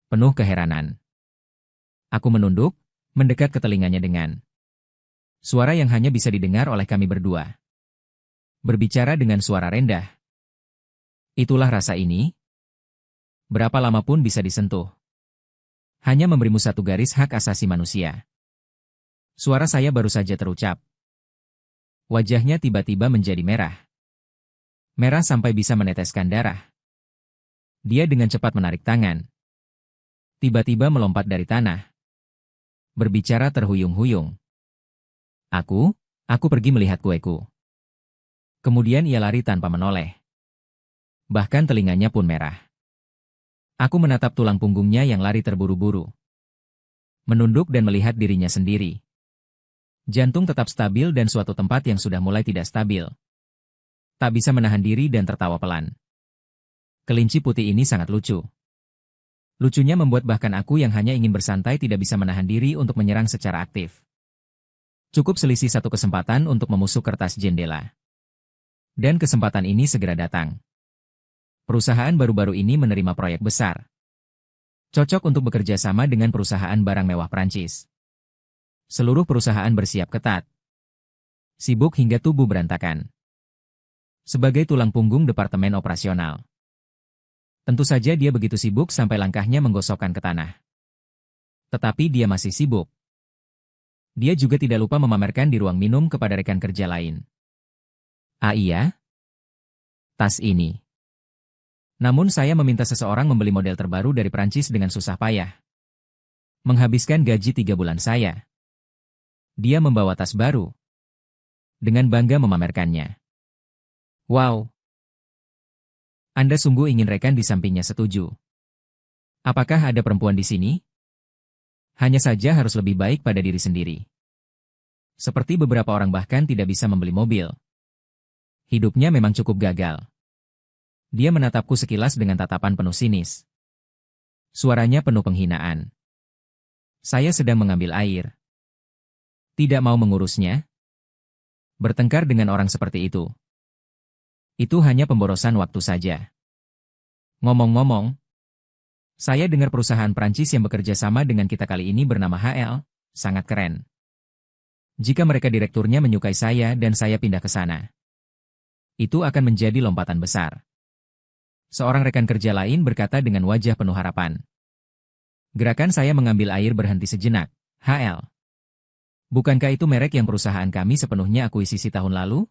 Penuh keheranan. Aku menunduk, mendekat ke telinganya dengan suara yang hanya bisa didengar oleh kami berdua. Berbicara dengan suara rendah. Itulah rasa ini. Berapa lama pun bisa disentuh. Hanya memberimu satu garis hak asasi manusia. Suara saya baru saja terucap. Wajahnya tiba-tiba menjadi merah. Merah sampai bisa meneteskan darah. Dia dengan cepat menarik tangan. Tiba-tiba melompat dari tanah. Berbicara terhuyung-huyung. Aku pergi melihat kueku. Kemudian ia lari tanpa menoleh. Bahkan telinganya pun merah. Aku menatap tulang punggungnya yang lari terburu-buru. Menunduk dan melihat dirinya sendiri. Jantung tetap stabil dan suatu tempat yang sudah mulai tidak stabil. Tak bisa menahan diri dan tertawa pelan. Kelinci putih ini sangat lucu. Lucunya membuat bahkan aku yang hanya ingin bersantai tidak bisa menahan diri untuk menyerang secara aktif. Cukup selisih satu kesempatan untuk memusuk kertas jendela. Dan kesempatan ini segera datang. Perusahaan baru-baru ini menerima proyek besar. Cocok untuk bekerja sama dengan perusahaan barang mewah Prancis. Seluruh perusahaan bersiap ketat. Sibuk hingga tubuh berantakan. Sebagai tulang punggung departemen operasional. Tentu saja dia begitu sibuk sampai langkahnya menggosokkan ke tanah. Tetapi dia masih sibuk. Dia juga tidak lupa memamerkan di ruang minum kepada rekan kerja lain. Ah iya? Tas ini. Namun saya meminta seseorang membeli model terbaru dari Prancis dengan susah payah. Menghabiskan gaji 3 bulan saya. Dia membawa tas baru. Dengan bangga memamerkannya. Wow! Anda sungguh ingin rekan di sampingnya setuju. Apakah ada perempuan di sini? Hanya saja harus lebih baik pada diri sendiri. Seperti beberapa orang bahkan tidak bisa membeli mobil. Hidupnya memang cukup gagal. Dia menatapku sekilas dengan tatapan penuh sinis. Suaranya penuh penghinaan. Saya sedang mengambil air. Tidak mau mengurusnya? Bertengkar dengan orang seperti itu. Itu hanya pemborosan waktu saja. Ngomong-ngomong, saya dengar perusahaan Prancis yang bekerja sama dengan kita kali ini bernama HL, sangat keren. Jika mereka direkturnya menyukai saya dan saya pindah ke sana, itu akan menjadi lompatan besar. Seorang rekan kerja lain berkata dengan wajah penuh harapan. Gerakan saya mengambil air berhenti sejenak. HL. Bukankah itu merek yang perusahaan kami sepenuhnya akuisisi tahun lalu?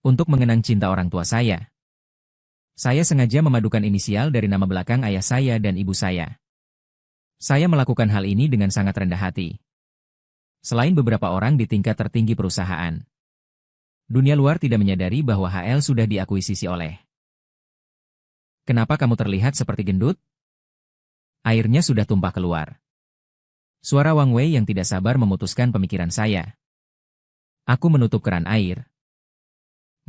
Untuk mengenang cinta orang tua saya. Saya sengaja memadukan inisial dari nama belakang ayah saya dan ibu saya. Saya melakukan hal ini dengan sangat rendah hati. Selain beberapa orang di tingkat tertinggi perusahaan. Dunia luar tidak menyadari bahwa HL sudah diakuisisi oleh. Kenapa kamu terlihat seperti gendut? Airnya sudah tumpah keluar. Suara Wang Wei yang tidak sabar memutuskan pemikiran saya. Aku menutup keran air.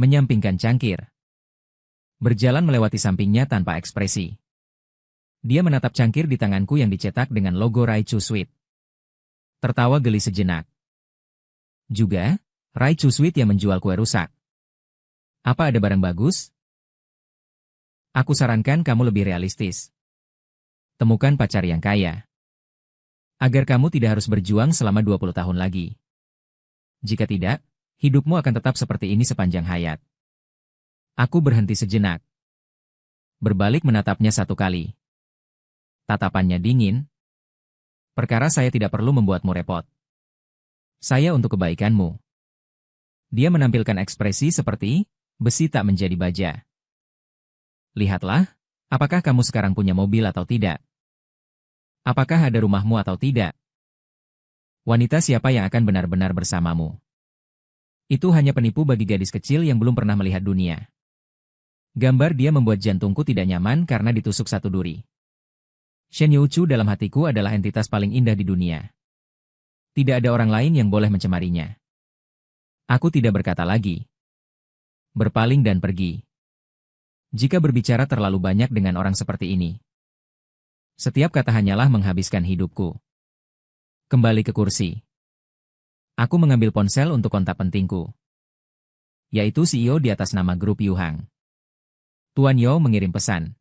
Menyampingkan cangkir. Berjalan melewati sampingnya tanpa ekspresi. Dia menatap cangkir di tanganku yang dicetak dengan logo Raichu Sweet. Tertawa geli sejenak. Juga, Raichu Sweet yang menjual kue rusak. Apa ada barang bagus? Aku sarankan kamu lebih realistis. Temukan pacar yang kaya. Agar kamu tidak harus berjuang selama 20 tahun lagi. Jika tidak, hidupmu akan tetap seperti ini sepanjang hayat. Aku berhenti sejenak. Berbalik menatapnya satu kali. Tatapannya dingin. Perkara saya tidak perlu membuatmu repot. Saya untuk kebaikanmu. Dia menampilkan ekspresi seperti, besi tak menjadi baja. Lihatlah, apakah kamu sekarang punya mobil atau tidak? Apakah ada rumahmu atau tidak? Wanita siapa yang akan benar-benar bersamamu? Itu hanya penipu bagi gadis kecil yang belum pernah melihat dunia. Gambar dia membuat jantungku tidak nyaman karena ditusuk satu duri. Shen Youchu dalam hatiku adalah entitas paling indah di dunia. Tidak ada orang lain yang boleh mencemarinya. Aku tidak berkata lagi. Berpaling dan pergi. Jika berbicara terlalu banyak dengan orang seperti ini. Setiap kata hanyalah menghabiskan hidupku. Kembali ke kursi. Aku mengambil ponsel untuk kontak pentingku. Yaitu CEO di atas nama grup Yuhang. Tuan Yo mengirim pesan.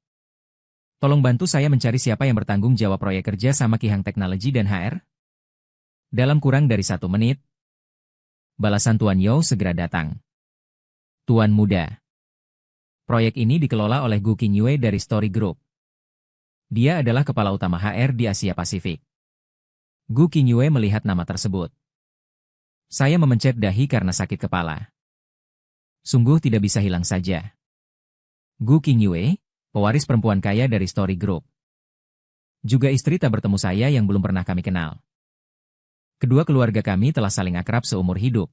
Tolong bantu saya mencari siapa yang bertanggung jawab proyek kerja sama Kihang Teknologi dan HR. Dalam kurang dari 1 menit. Balasan Tuan Yo segera datang. Tuan muda. Proyek ini dikelola oleh Gu Qingyue dari Story Group. Dia adalah kepala utama HR di Asia Pasifik. Gu Qingyue melihat nama tersebut. Saya memencet dahi karena sakit kepala. Sungguh tidak bisa hilang saja. Gu Qingyue, pewaris perempuan kaya dari Story Group. Juga istri tak bertemu saya yang belum pernah kami kenal. Kedua keluarga kami telah saling akrab seumur hidup.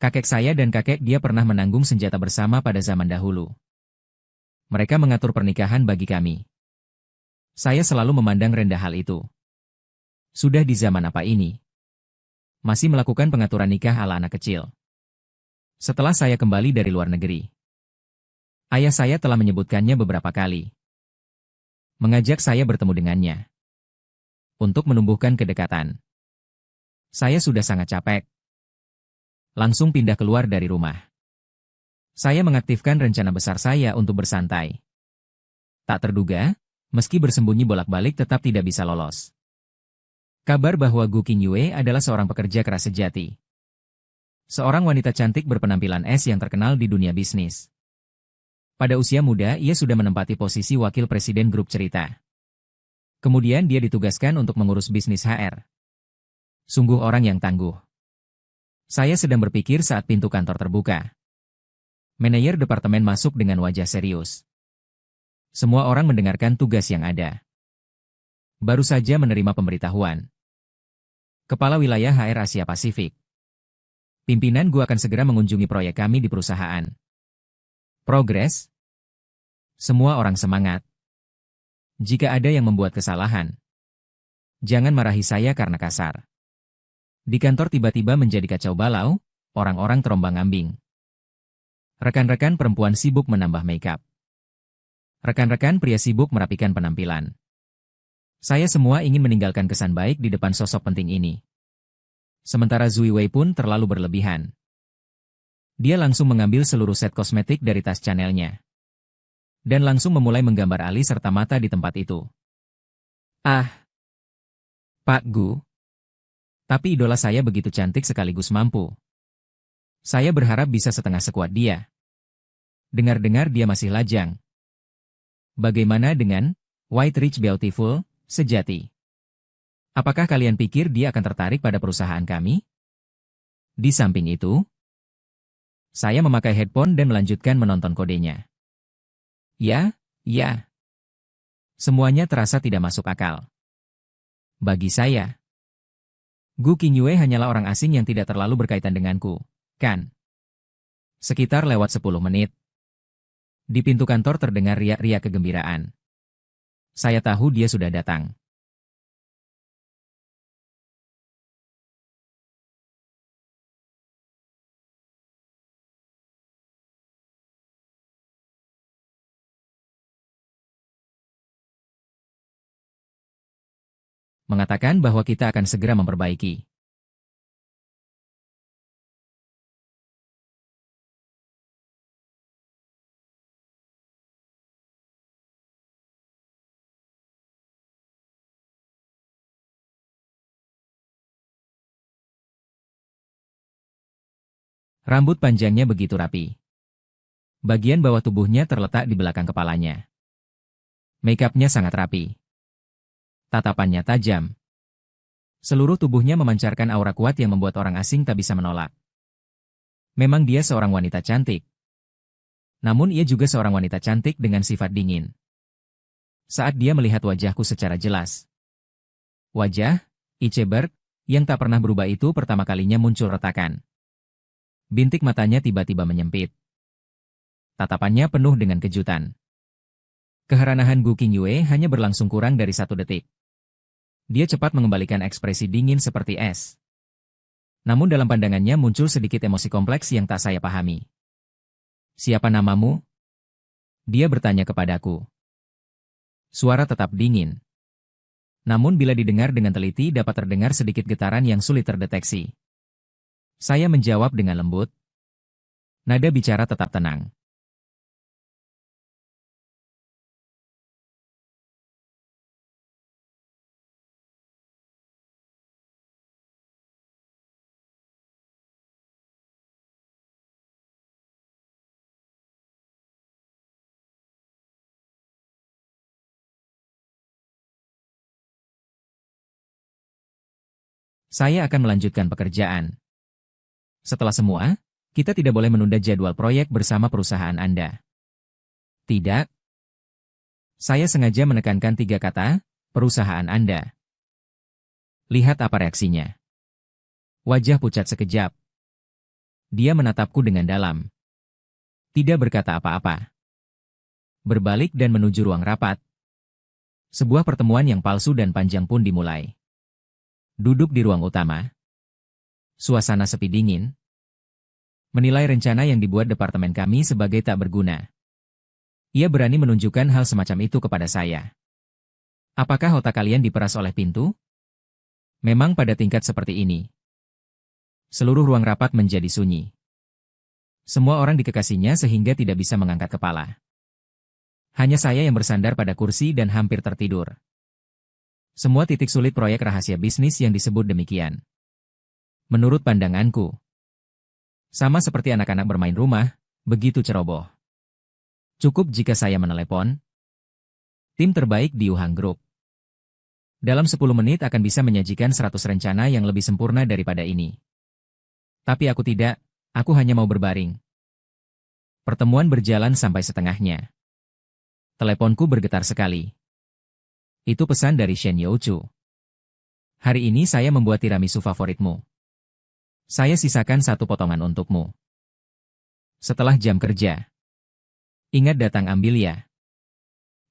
Kakek saya dan kakek dia pernah menanggung senjata bersama pada zaman dahulu. Mereka mengatur pernikahan bagi kami. Saya selalu memandang rendah hal itu. Sudah di zaman apa ini? Masih melakukan pengaturan nikah ala anak kecil. Setelah saya kembali dari luar negeri, ayah saya telah menyebutkannya beberapa kali. Mengajak saya bertemu dengannya. Untuk menumbuhkan kedekatan. Saya sudah sangat capek. Langsung pindah keluar dari rumah. Saya mengaktifkan rencana besar saya untuk bersantai. Tak terduga, meski bersembunyi bolak-balik tetap tidak bisa lolos. Kabar bahwa Gu Qingyue adalah seorang pekerja keras sejati. Seorang wanita cantik berpenampilan es yang terkenal di dunia bisnis. Pada usia muda, ia sudah menempati posisi wakil presiden grup cerita. Kemudian dia ditugaskan untuk mengurus bisnis HR. Sungguh orang yang tangguh. Saya sedang berpikir saat pintu kantor terbuka. Manajer departemen masuk dengan wajah serius. Semua orang mendengarkan tugas yang ada. Baru saja menerima pemberitahuan. Kepala Wilayah HR Asia Pasifik. Pimpinan Gu akan segera mengunjungi proyek kami di perusahaan. Progres. Semua orang semangat. Jika ada yang membuat kesalahan, jangan marahi saya karena kasar. Di kantor tiba-tiba menjadi kacau balau, orang-orang terombang-ambing. Rekan-rekan perempuan sibuk menambah makeup. Rekan-rekan pria sibuk merapikan penampilan. Saya semua ingin meninggalkan kesan baik di depan sosok penting ini. Sementara Zui Wei pun terlalu berlebihan. Dia langsung mengambil seluruh set kosmetik dari tas Chanel-nya. Dan langsung memulai menggambar alis serta mata di tempat itu. Ah! Pak Gu. Tapi idola saya begitu cantik sekaligus mampu. Saya berharap bisa setengah sekuat dia. Dengar-dengar dia masih lajang. Bagaimana dengan White Rich Beautiful, sejati? Apakah kalian pikir dia akan tertarik pada perusahaan kami? Di samping itu, saya memakai headphone dan melanjutkan menonton kodenya. Ya. Semuanya terasa tidak masuk akal. Bagi saya, Gu Qingyue hanyalah orang asing yang tidak terlalu berkaitan denganku, kan? Sekitar lewat 10 menit. Di pintu kantor terdengar riak-riak kegembiraan. Saya tahu dia sudah datang. Mengatakan bahwa kita akan segera memperbaiki. Rambut panjangnya begitu rapi. Bagian bawah tubuhnya terletak di belakang kepalanya. Make-up-nya sangat rapi. Tatapannya tajam. Seluruh tubuhnya memancarkan aura kuat yang membuat orang asing tak bisa menolak. Memang dia seorang wanita cantik. Namun ia juga seorang wanita cantik dengan sifat dingin. Saat dia melihat wajahku secara jelas. Wajah, Iceberg, yang tak pernah berubah itu pertama kalinya muncul retakan. Bintik matanya tiba-tiba menyempit. Tatapannya penuh dengan kejutan. Keheranahan Gu Qingyue hanya berlangsung kurang dari 1 detik. Dia cepat mengembalikan ekspresi dingin seperti es. Namun dalam pandangannya muncul sedikit emosi kompleks yang tak saya pahami. Siapa namamu? Dia bertanya kepadaku. Suara tetap dingin. Namun bila didengar dengan teliti dapat terdengar sedikit getaran yang sulit terdeteksi. Saya menjawab dengan lembut. Nada bicara tetap tenang. Saya akan melanjutkan pekerjaan. Setelah semua, kita tidak boleh menunda jadwal proyek bersama perusahaan Anda. Tidak. Saya sengaja menekankan 3 kata, perusahaan Anda. Lihat apa reaksinya. Wajah pucat sekejap. Dia menatapku dengan dalam. Tidak berkata apa-apa. Berbalik dan menuju ruang rapat. Sebuah pertemuan yang palsu dan panjang pun dimulai. Duduk di ruang utama. Suasana sepi dingin. Menilai rencana yang dibuat departemen kami sebagai tak berguna. Ia berani menunjukkan hal semacam itu kepada saya. Apakah otak kalian diperas oleh pintu? Memang pada tingkat seperti ini. Seluruh ruang rapat menjadi sunyi. Semua orang dikekasinya sehingga tidak bisa mengangkat kepala. Hanya saya yang bersandar pada kursi dan hampir tertidur. Semua titik sulit proyek rahasia bisnis yang disebut demikian. Menurut pandanganku, sama seperti anak-anak bermain rumah, begitu ceroboh. Cukup jika saya menelepon tim terbaik di Yuhang Group. Dalam 10 menit akan bisa menyajikan 100 rencana yang lebih sempurna daripada ini. Tapi aku tidak, aku hanya mau berbaring. Pertemuan berjalan sampai setengahnya. Teleponku bergetar sekali. Itu pesan dari Shen Youchu. Hari ini saya membuat tiramisu favoritmu. Saya sisakan 1 potongan untukmu. Setelah jam kerja. Ingat datang ambil ya.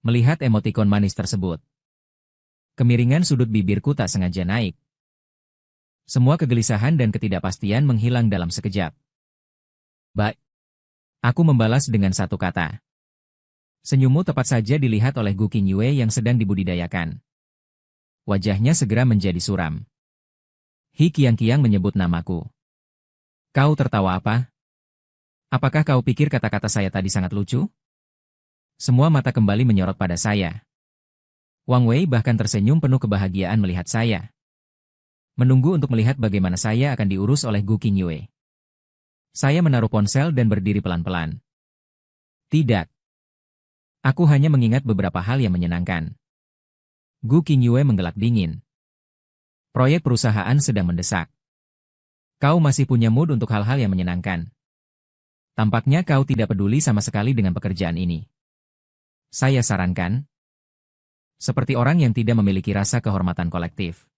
Melihat emotikon manis tersebut. Kemiringan sudut bibirku tak sengaja naik. Semua kegelisahan dan ketidakpastian menghilang dalam sekejap. Baik. Aku membalas dengan 1 kata. Senyummu tepat saja dilihat oleh Gu Qingyue yang sedang dibudidayakan. Wajahnya segera menjadi suram. Hi Qiang-Qiang menyebut namaku. Kau tertawa apa? Apakah kau pikir kata-kata saya tadi sangat lucu? Semua mata kembali menyorot pada saya. Wang Wei bahkan tersenyum penuh kebahagiaan melihat saya. Menunggu untuk melihat bagaimana saya akan diurus oleh Gu Qingyue. Saya menaruh ponsel dan berdiri pelan-pelan. Tidak. Aku hanya mengingat beberapa hal yang menyenangkan. Gu Qingyue menggelak dingin. Proyek perusahaan sedang mendesak. Kau masih punya mood untuk hal-hal yang menyenangkan. Tampaknya kau tidak peduli sama sekali dengan pekerjaan ini. Saya sarankan. Seperti orang yang tidak memiliki rasa kehormatan kolektif.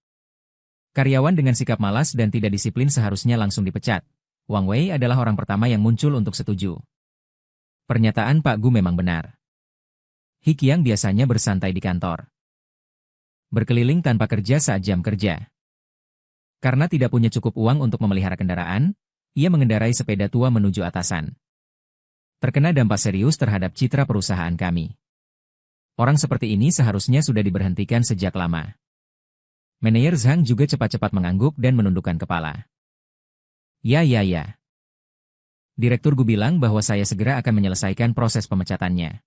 Karyawan dengan sikap malas dan tidak disiplin seharusnya langsung dipecat. Wang Wei adalah orang pertama yang muncul untuk setuju. Pernyataan Pak Gu memang benar. Hi Qiang biasanya bersantai di kantor. Berkeliling tanpa kerja saat jam kerja. Karena tidak punya cukup uang untuk memelihara kendaraan, ia mengendarai sepeda tua menuju atasan. Terkena dampak serius terhadap citra perusahaan kami. Orang seperti ini seharusnya sudah diberhentikan sejak lama. Manajer Zhang juga cepat-cepat mengangguk dan menundukkan kepala. Ya. Direktur Gu bilang bahwa saya segera akan menyelesaikan proses pemecatannya.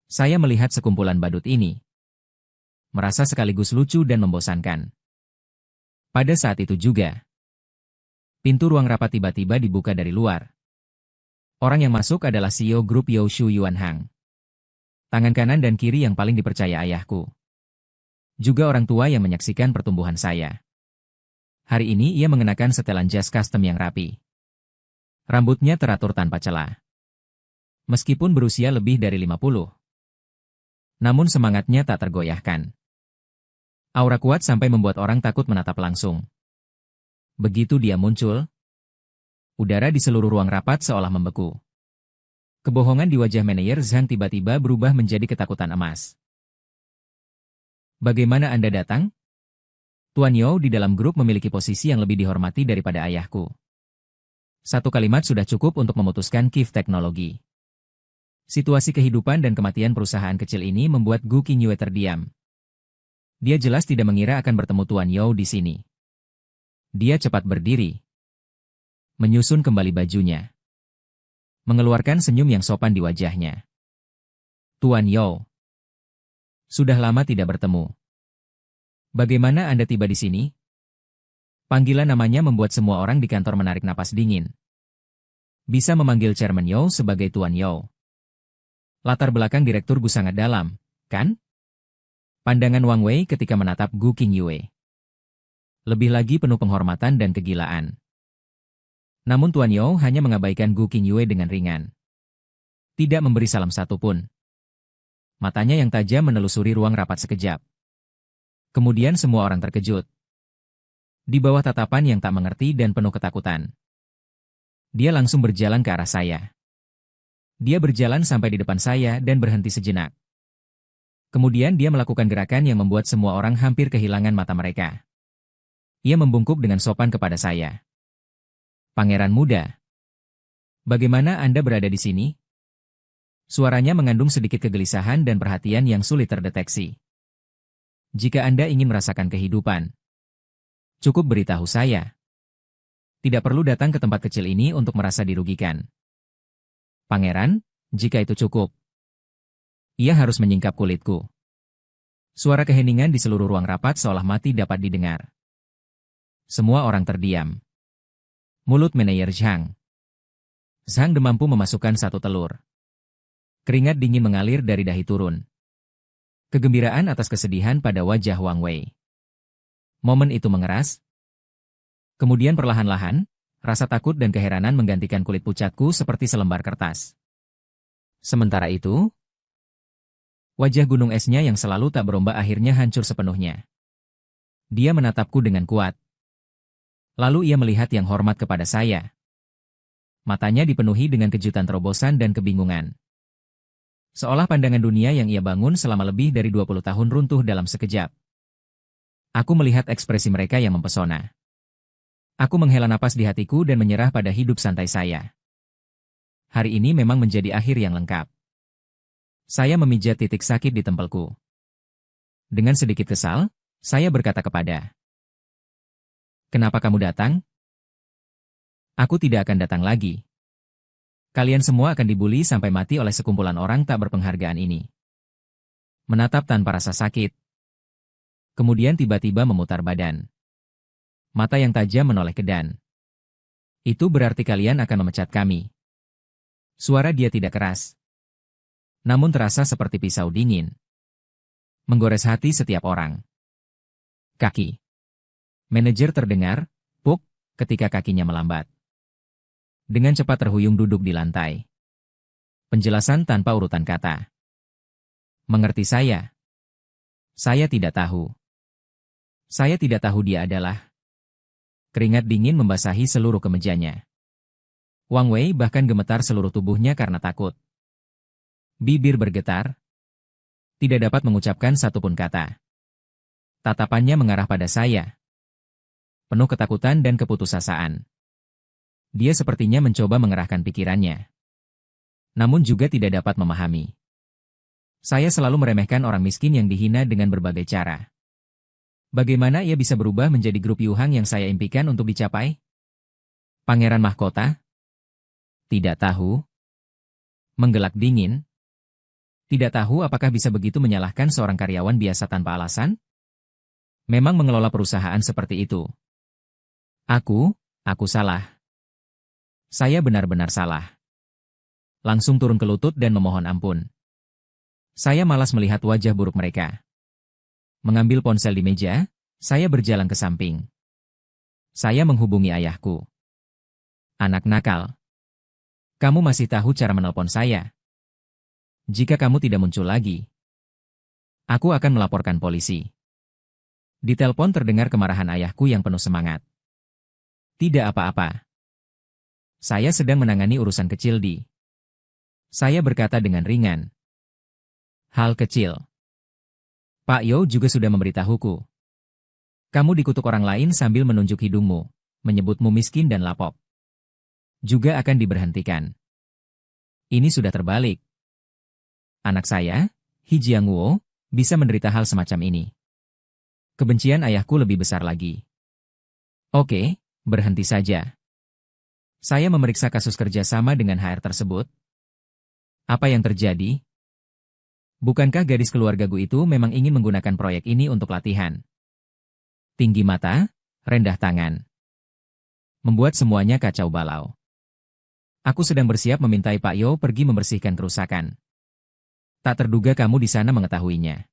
Saya melihat sekumpulan badut ini. Merasa sekaligus lucu dan membosankan. Pada saat itu juga, pintu ruang rapat tiba-tiba dibuka dari luar. Orang yang masuk adalah CEO grup Youshu Yuanhang. Tangan kanan dan kiri yang paling dipercaya ayahku. Juga orang tua yang menyaksikan pertumbuhan saya. Hari ini ia mengenakan setelan jas custom yang rapi. Rambutnya teratur tanpa celah. Meskipun berusia lebih dari 50. Namun semangatnya tak tergoyahkan. Aura kuat sampai membuat orang takut menatap langsung. Begitu dia muncul, udara di seluruh ruang rapat seolah membeku. Kebohongan di wajah manajer Zhang tiba-tiba berubah menjadi ketakutan emas. Bagaimana Anda datang? Tuan Yao di dalam grup memiliki posisi yang lebih dihormati daripada ayahku. 1 kalimat sudah cukup untuk memutuskan kif teknologi. Situasi kehidupan dan kematian perusahaan kecil ini membuat Gu Qingyue terdiam. Dia jelas tidak mengira akan bertemu Tuan Yao di sini. Dia cepat berdiri. Menyusun kembali bajunya. Mengeluarkan senyum yang sopan di wajahnya. Tuan Yao. Sudah lama tidak bertemu. Bagaimana Anda tiba di sini? Panggilan namanya membuat semua orang di kantor menarik napas dingin. Bisa memanggil Chairman Yao sebagai Tuan Yao. Latar belakang Direktur Gu sangat dalam, kan? Pandangan Wang Wei ketika menatap Gu Qingyue. Lebih lagi penuh penghormatan dan kegilaan. Namun Tuan Yao hanya mengabaikan Gu Qingyue dengan ringan. Tidak memberi salam satupun. Matanya yang tajam menelusuri ruang rapat sekejap. Kemudian semua orang terkejut. Di bawah tatapan yang tak mengerti dan penuh ketakutan. Dia langsung berjalan ke arah saya. Dia berjalan sampai di depan saya dan berhenti sejenak. Kemudian dia melakukan gerakan yang membuat semua orang hampir kehilangan mata mereka. Ia membungkuk dengan sopan kepada saya. Pangeran muda. Bagaimana Anda berada di sini? Suaranya mengandung sedikit kegelisahan dan perhatian yang sulit terdeteksi. Jika Anda ingin merasakan kehidupan, cukup beritahu saya. Tidak perlu datang ke tempat kecil ini untuk merasa dirugikan. Pangeran, jika itu cukup. Ia harus menyingkap kulitku. Suara keheningan di seluruh ruang rapat seolah mati dapat didengar. Semua orang terdiam. Mulut manajer Zhang. Zhang mampu memasukkan satu telur. Keringat dingin mengalir dari dahi turun. Kegembiraan atas kesedihan pada wajah Wang Wei. Momen itu mengeras. Kemudian perlahan-lahan, rasa takut dan keheranan menggantikan kulit pucatku seperti selembar kertas. Sementara itu, wajah gunung esnya yang selalu tak berombak akhirnya hancur sepenuhnya. Dia menatapku dengan kuat. Lalu ia melihat yang hormat kepada saya. Matanya dipenuhi dengan kejutan terobosan dan kebingungan. Seolah pandangan dunia yang ia bangun selama lebih dari 20 tahun runtuh dalam sekejap. Aku melihat ekspresi mereka yang mempesona. Aku menghela napas di hatiku dan menyerah pada hidup santai saya. Hari ini memang menjadi akhir yang lengkap. Saya memijat titik sakit di tempelku. Dengan sedikit kesal, saya berkata kepada. Kenapa kamu datang? Aku tidak akan datang lagi. Kalian semua akan dibully sampai mati oleh sekumpulan orang tak berpenghargaan ini. Menatap tanpa rasa sakit. Kemudian tiba-tiba memutar badan. Mata yang tajam menoleh ke Dan. Itu berarti kalian akan memecat kami. Suara dia tidak keras. Namun terasa seperti pisau dingin. Menggores hati setiap orang. Kaki. Manajer terdengar, puk, ketika kakinya melambat. Dengan cepat terhuyung duduk di lantai. Penjelasan tanpa urutan kata. Mengerti saya? Saya tidak tahu. Saya tidak tahu dia adalah. Keringat dingin membasahi seluruh kemejanya. Wang Wei bahkan gemetar seluruh tubuhnya karena takut. Bibir bergetar. Tidak dapat mengucapkan satupun kata. Tatapannya mengarah pada saya. Penuh ketakutan dan keputusasaan. Dia sepertinya mencoba mengerahkan pikirannya. Namun juga tidak dapat memahami. Saya selalu meremehkan orang miskin yang dihina dengan berbagai cara. Bagaimana ia bisa berubah menjadi grup Yuhang yang saya impikan untuk dicapai? Pangeran mahkota? Tidak tahu. Menggelak dingin. Tidak tahu apakah bisa begitu menyalahkan seorang karyawan biasa tanpa alasan? Memang mengelola perusahaan seperti itu. Aku salah. Saya benar-benar salah. Langsung turun ke lutut dan memohon ampun. Saya malas melihat wajah buruk mereka. Mengambil ponsel di meja, saya berjalan ke samping. Saya menghubungi ayahku. Anak nakal. Kamu masih tahu cara menelpon saya. Jika kamu tidak muncul lagi, aku akan melaporkan polisi. Di telepon terdengar kemarahan ayahku yang penuh semangat. Tidak apa-apa. Saya sedang menangani urusan kecil di. Saya berkata dengan ringan. Hal kecil. Pak Yo juga sudah memberitahuku. Kamu dikutuk orang lain sambil menunjuk hidungmu, menyebutmu miskin dan lapok. Juga akan diberhentikan. Ini sudah terbalik. Anak saya, He Jiangwo, bisa menderita hal semacam ini. Kebencian ayahku lebih besar lagi. Oke, berhenti saja. Saya memeriksa kasus kerjasama dengan HR tersebut. Apa yang terjadi? Bukankah gadis keluargaku itu memang ingin menggunakan proyek ini untuk latihan? Tinggi mata, rendah tangan. Membuat semuanya kacau balau. Aku sedang bersiap memintai Pak Yo pergi membersihkan kerusakan. Tak terduga kamu di sana mengetahuinya.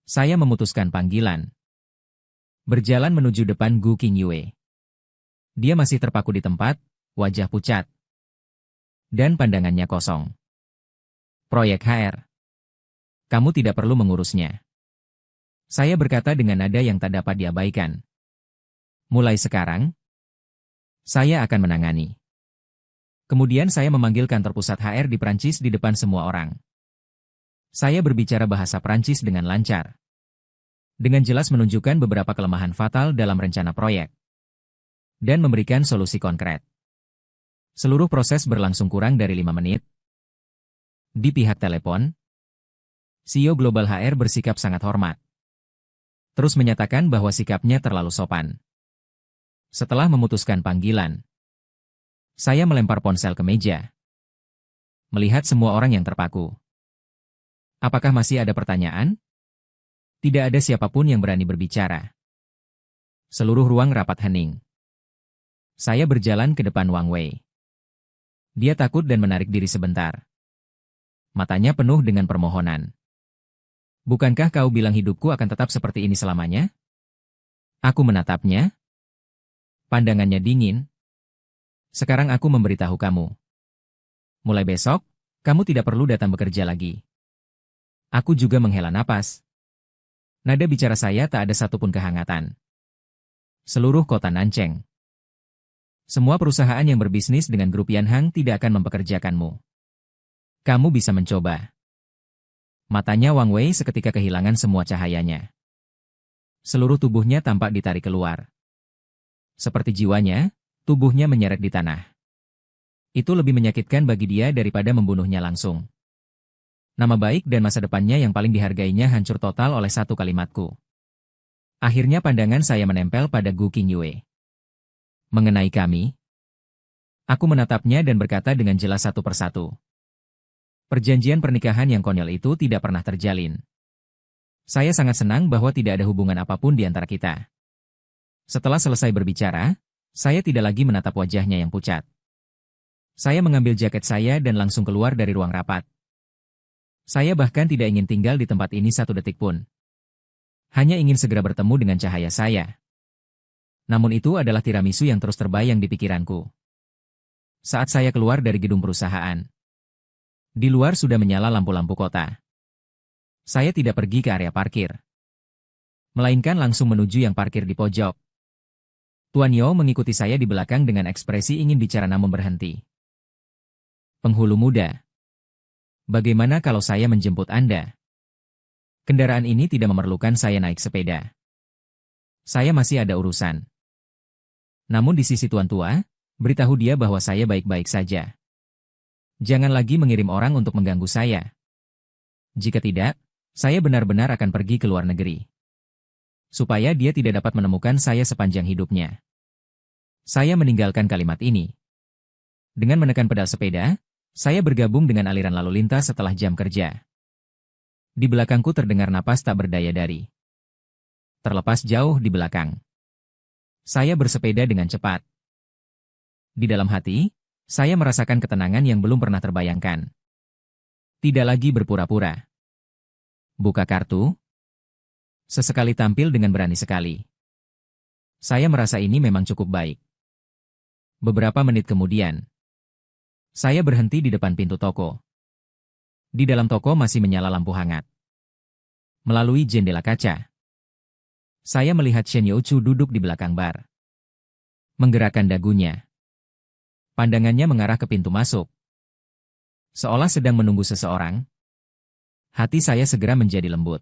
Saya memutuskan panggilan. Berjalan menuju depan Gu Qingyue. Dia masih terpaku di tempat, wajah pucat. Dan pandangannya kosong. Proyek HR. Kamu tidak perlu mengurusnya. Saya berkata dengan nada yang tak dapat diabaikan. Mulai sekarang, saya akan menangani. Kemudian saya memanggil kantor pusat HR di Prancis di depan semua orang. Saya berbicara bahasa Prancis dengan lancar. Dengan jelas menunjukkan beberapa kelemahan fatal dalam rencana proyek. Dan memberikan solusi konkret. Seluruh proses berlangsung kurang dari 5 menit. Di pihak telepon, CEO Global HR bersikap sangat hormat. Terus menyatakan bahwa sikapnya terlalu sopan. Setelah memutuskan panggilan, saya melempar ponsel ke meja. Melihat semua orang yang terpaku. Apakah masih ada pertanyaan? Tidak ada siapapun yang berani berbicara. Seluruh ruang rapat hening. Saya berjalan ke depan Wang Wei. Dia takut dan menarik diri sebentar. Matanya penuh dengan permohonan. Bukankah kau bilang hidupku akan tetap seperti ini selamanya? Aku menatapnya. Pandangannya dingin. Sekarang aku memberitahu kamu. Mulai besok, kamu tidak perlu datang bekerja lagi. Aku juga menghela napas. Nada bicara saya tak ada satupun kehangatan. Seluruh kota Nancheng. Semua perusahaan yang berbisnis dengan grup Yanhang tidak akan mempekerjakanmu. Kamu bisa mencoba. Matanya Wang Wei seketika kehilangan semua cahayanya. Seluruh tubuhnya tampak ditarik keluar. Seperti jiwanya, tubuhnya menyeret di tanah. Itu lebih menyakitkan bagi dia daripada membunuhnya langsung. Nama baik dan masa depannya yang paling dihargainya hancur total oleh satu kalimatku. Akhirnya pandangan saya menempel pada Gu Qingyue. Mengenai kami, aku menatapnya dan berkata dengan jelas satu persatu. Perjanjian pernikahan yang konyol itu tidak pernah terjalin. Saya sangat senang bahwa tidak ada hubungan apapun di antara kita. Setelah selesai berbicara, saya tidak lagi menatap wajahnya yang pucat. Saya mengambil jaket saya dan langsung keluar dari ruang rapat. Saya bahkan tidak ingin tinggal di tempat ini satu detik pun. Hanya ingin segera bertemu dengan cahaya saya. Namun itu adalah tiramisu yang terus terbayang di pikiranku. Saat saya keluar dari gedung perusahaan, di luar sudah menyala lampu-lampu kota. Saya tidak pergi ke area parkir, melainkan langsung menuju yang parkir di pojok. Tuan Yao mengikuti saya di belakang dengan ekspresi ingin bicara namun berhenti. Penghulu muda. Bagaimana kalau saya menjemput Anda? Kendaraan ini tidak memerlukan saya naik sepeda. Saya masih ada urusan. Namun di sisi Tuan Tua, beritahu dia bahwa saya baik-baik saja. Jangan lagi mengirim orang untuk mengganggu saya. Jika tidak, saya benar-benar akan pergi ke luar negeri. Supaya dia tidak dapat menemukan saya sepanjang hidupnya. Saya meninggalkan kalimat ini. Dengan menekan pedal sepeda, saya bergabung dengan aliran lalu lintas setelah jam kerja. Di belakangku terdengar napas tak berdaya dari. Terlepas jauh di belakang. Saya bersepeda dengan cepat. Di dalam hati, saya merasakan ketenangan yang belum pernah terbayangkan. Tidak lagi berpura-pura. Buka kartu. Sesekali tampil dengan berani sekali. Saya merasa ini memang cukup baik. Beberapa menit kemudian, saya berhenti di depan pintu toko. Di dalam toko masih menyala lampu hangat. Melalui jendela kaca, saya melihat Shen Youchu duduk di belakang bar. Menggerakkan dagunya. Pandangannya mengarah ke pintu masuk. Seolah sedang menunggu seseorang. Hati saya segera menjadi lembut.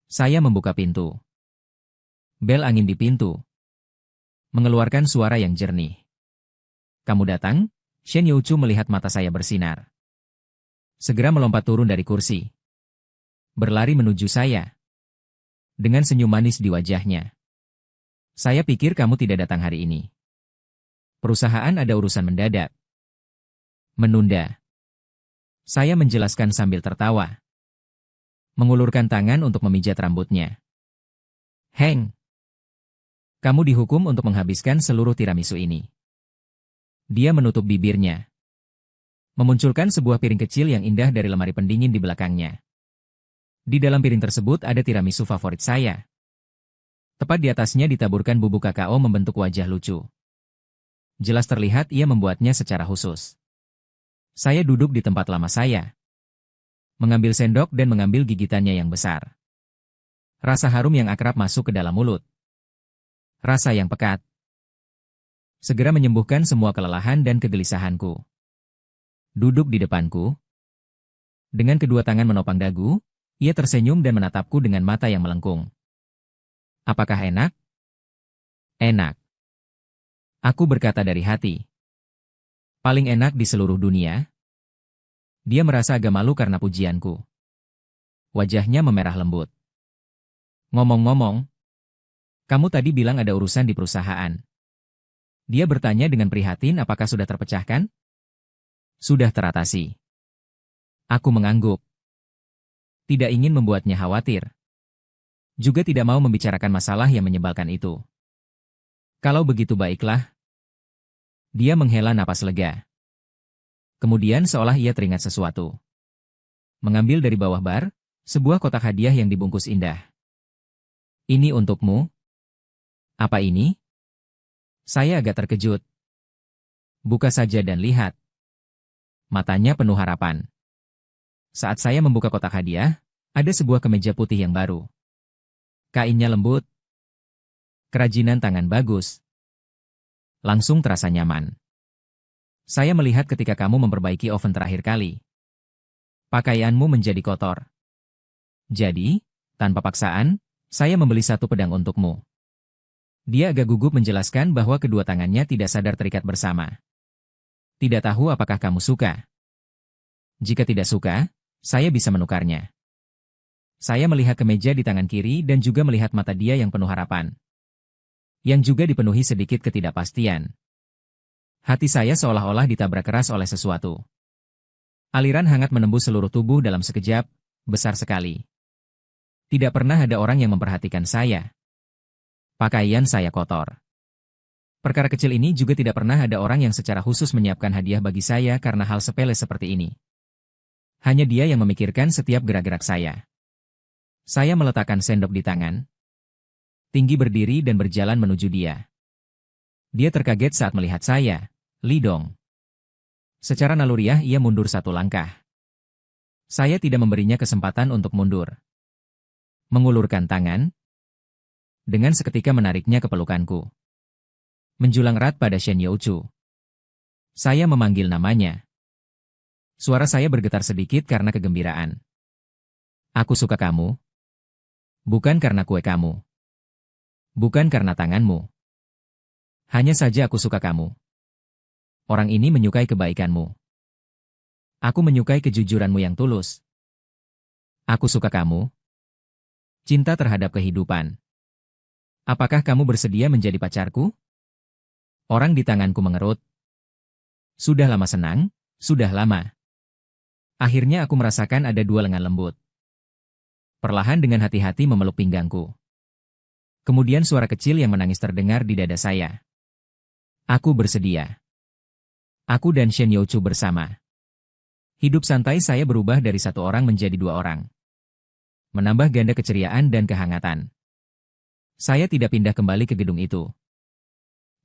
Saya membuka pintu. Bel angin di pintu mengeluarkan suara yang jernih. Kamu datang? Shen Youchu melihat mata saya bersinar. Segera melompat turun dari kursi. Berlari menuju saya. Dengan senyum manis di wajahnya. Saya pikir kamu tidak datang hari ini. Perusahaan ada urusan mendadak. Menunda. Saya menjelaskan sambil tertawa. Mengulurkan tangan untuk memijat rambutnya. Heng. Kamu dihukum untuk menghabiskan seluruh tiramisu ini. Dia menutup bibirnya. Memunculkan sebuah piring kecil yang indah dari lemari pendingin di belakangnya. Di dalam piring tersebut ada tiramisu favorit saya. Tepat di atasnya ditaburkan bubuk kakao membentuk wajah lucu. Jelas terlihat ia membuatnya secara khusus. Saya duduk di tempat lama saya. Mengambil sendok dan mengambil gigitannya yang besar. Rasa harum yang akrab masuk ke dalam mulut. Rasa yang pekat. Segera menyembuhkan semua kelelahan dan kegelisahanku. Duduk di depanku. Dengan kedua tangan menopang dagu, ia tersenyum dan menatapku dengan mata yang melengkung. Apakah enak? Enak. Aku berkata dari hati. Paling enak di seluruh dunia. Dia merasa agak malu karena pujianku. Wajahnya memerah lembut. Ngomong-ngomong, kamu tadi bilang ada urusan di perusahaan. Dia bertanya dengan prihatin apakah sudah terpecahkan? Sudah teratasi. Aku mengangguk. Tidak ingin membuatnya khawatir. Juga tidak mau membicarakan masalah yang menyebalkan itu. Kalau begitu baiklah. Dia menghela napas lega. Kemudian seolah ia teringat sesuatu. Mengambil dari bawah bar, sebuah kotak hadiah yang dibungkus indah. Ini untukmu. Apa ini? Saya agak terkejut. Buka saja dan lihat. Matanya penuh harapan. Saat saya membuka kotak hadiah, ada sebuah kemeja putih yang baru. Kainnya lembut. Kerajinan tangan bagus. Langsung terasa nyaman. Saya melihat ketika kamu memperbaiki oven terakhir kali. Pakaianmu menjadi kotor. Jadi, tanpa paksaan, saya membeli satu pedang untukmu. Dia agak gugup menjelaskan bahwa kedua tangannya tidak sadar terikat bersama. Tidak tahu apakah kamu suka. Jika tidak suka, saya bisa menukarnya. Saya melihat kemeja di tangan kiri dan juga melihat mata dia yang penuh harapan. Yang juga dipenuhi sedikit ketidakpastian. Hati saya seolah-olah ditabrak keras oleh sesuatu. Aliran hangat menembus seluruh tubuh dalam sekejap, besar sekali. Tidak pernah ada orang yang memperhatikan saya. Pakaian saya kotor. Perkara kecil ini juga tidak pernah ada orang yang secara khusus menyiapkan hadiah bagi saya karena hal sepele seperti ini. Hanya dia yang memikirkan setiap gerak-gerak saya. Saya meletakkan sendok di tangan. Tinggi berdiri dan berjalan menuju dia. Dia terkaget saat melihat saya. Lidong. Secara naluriah ia mundur satu langkah. Saya tidak memberinya kesempatan untuk mundur. Mengulurkan tangan. Dengan seketika menariknya ke pelukanku. Menjulang erat pada Shen Youchu. Saya memanggil namanya. Suara saya bergetar sedikit karena kegembiraan. Aku suka kamu. Bukan karena kue kamu. Bukan karena tanganmu. Hanya saja aku suka kamu. Orang ini menyukai kebaikanmu. Aku menyukai kejujuranmu yang tulus. Aku suka kamu. Cinta terhadap kehidupan. Apakah kamu bersedia menjadi pacarku? Orang di tanganku mengerut. Sudah lama senang, sudah lama. Akhirnya aku merasakan ada dua lengan lembut. Perlahan dengan hati-hati memeluk pinggangku. Kemudian suara kecil yang menangis terdengar di dada saya. Aku bersedia. Aku dan Shen Youchu bersama. Hidup santai saya berubah dari satu orang menjadi dua orang. Menambah ganda keceriaan dan kehangatan. Saya tidak pindah kembali ke gedung itu.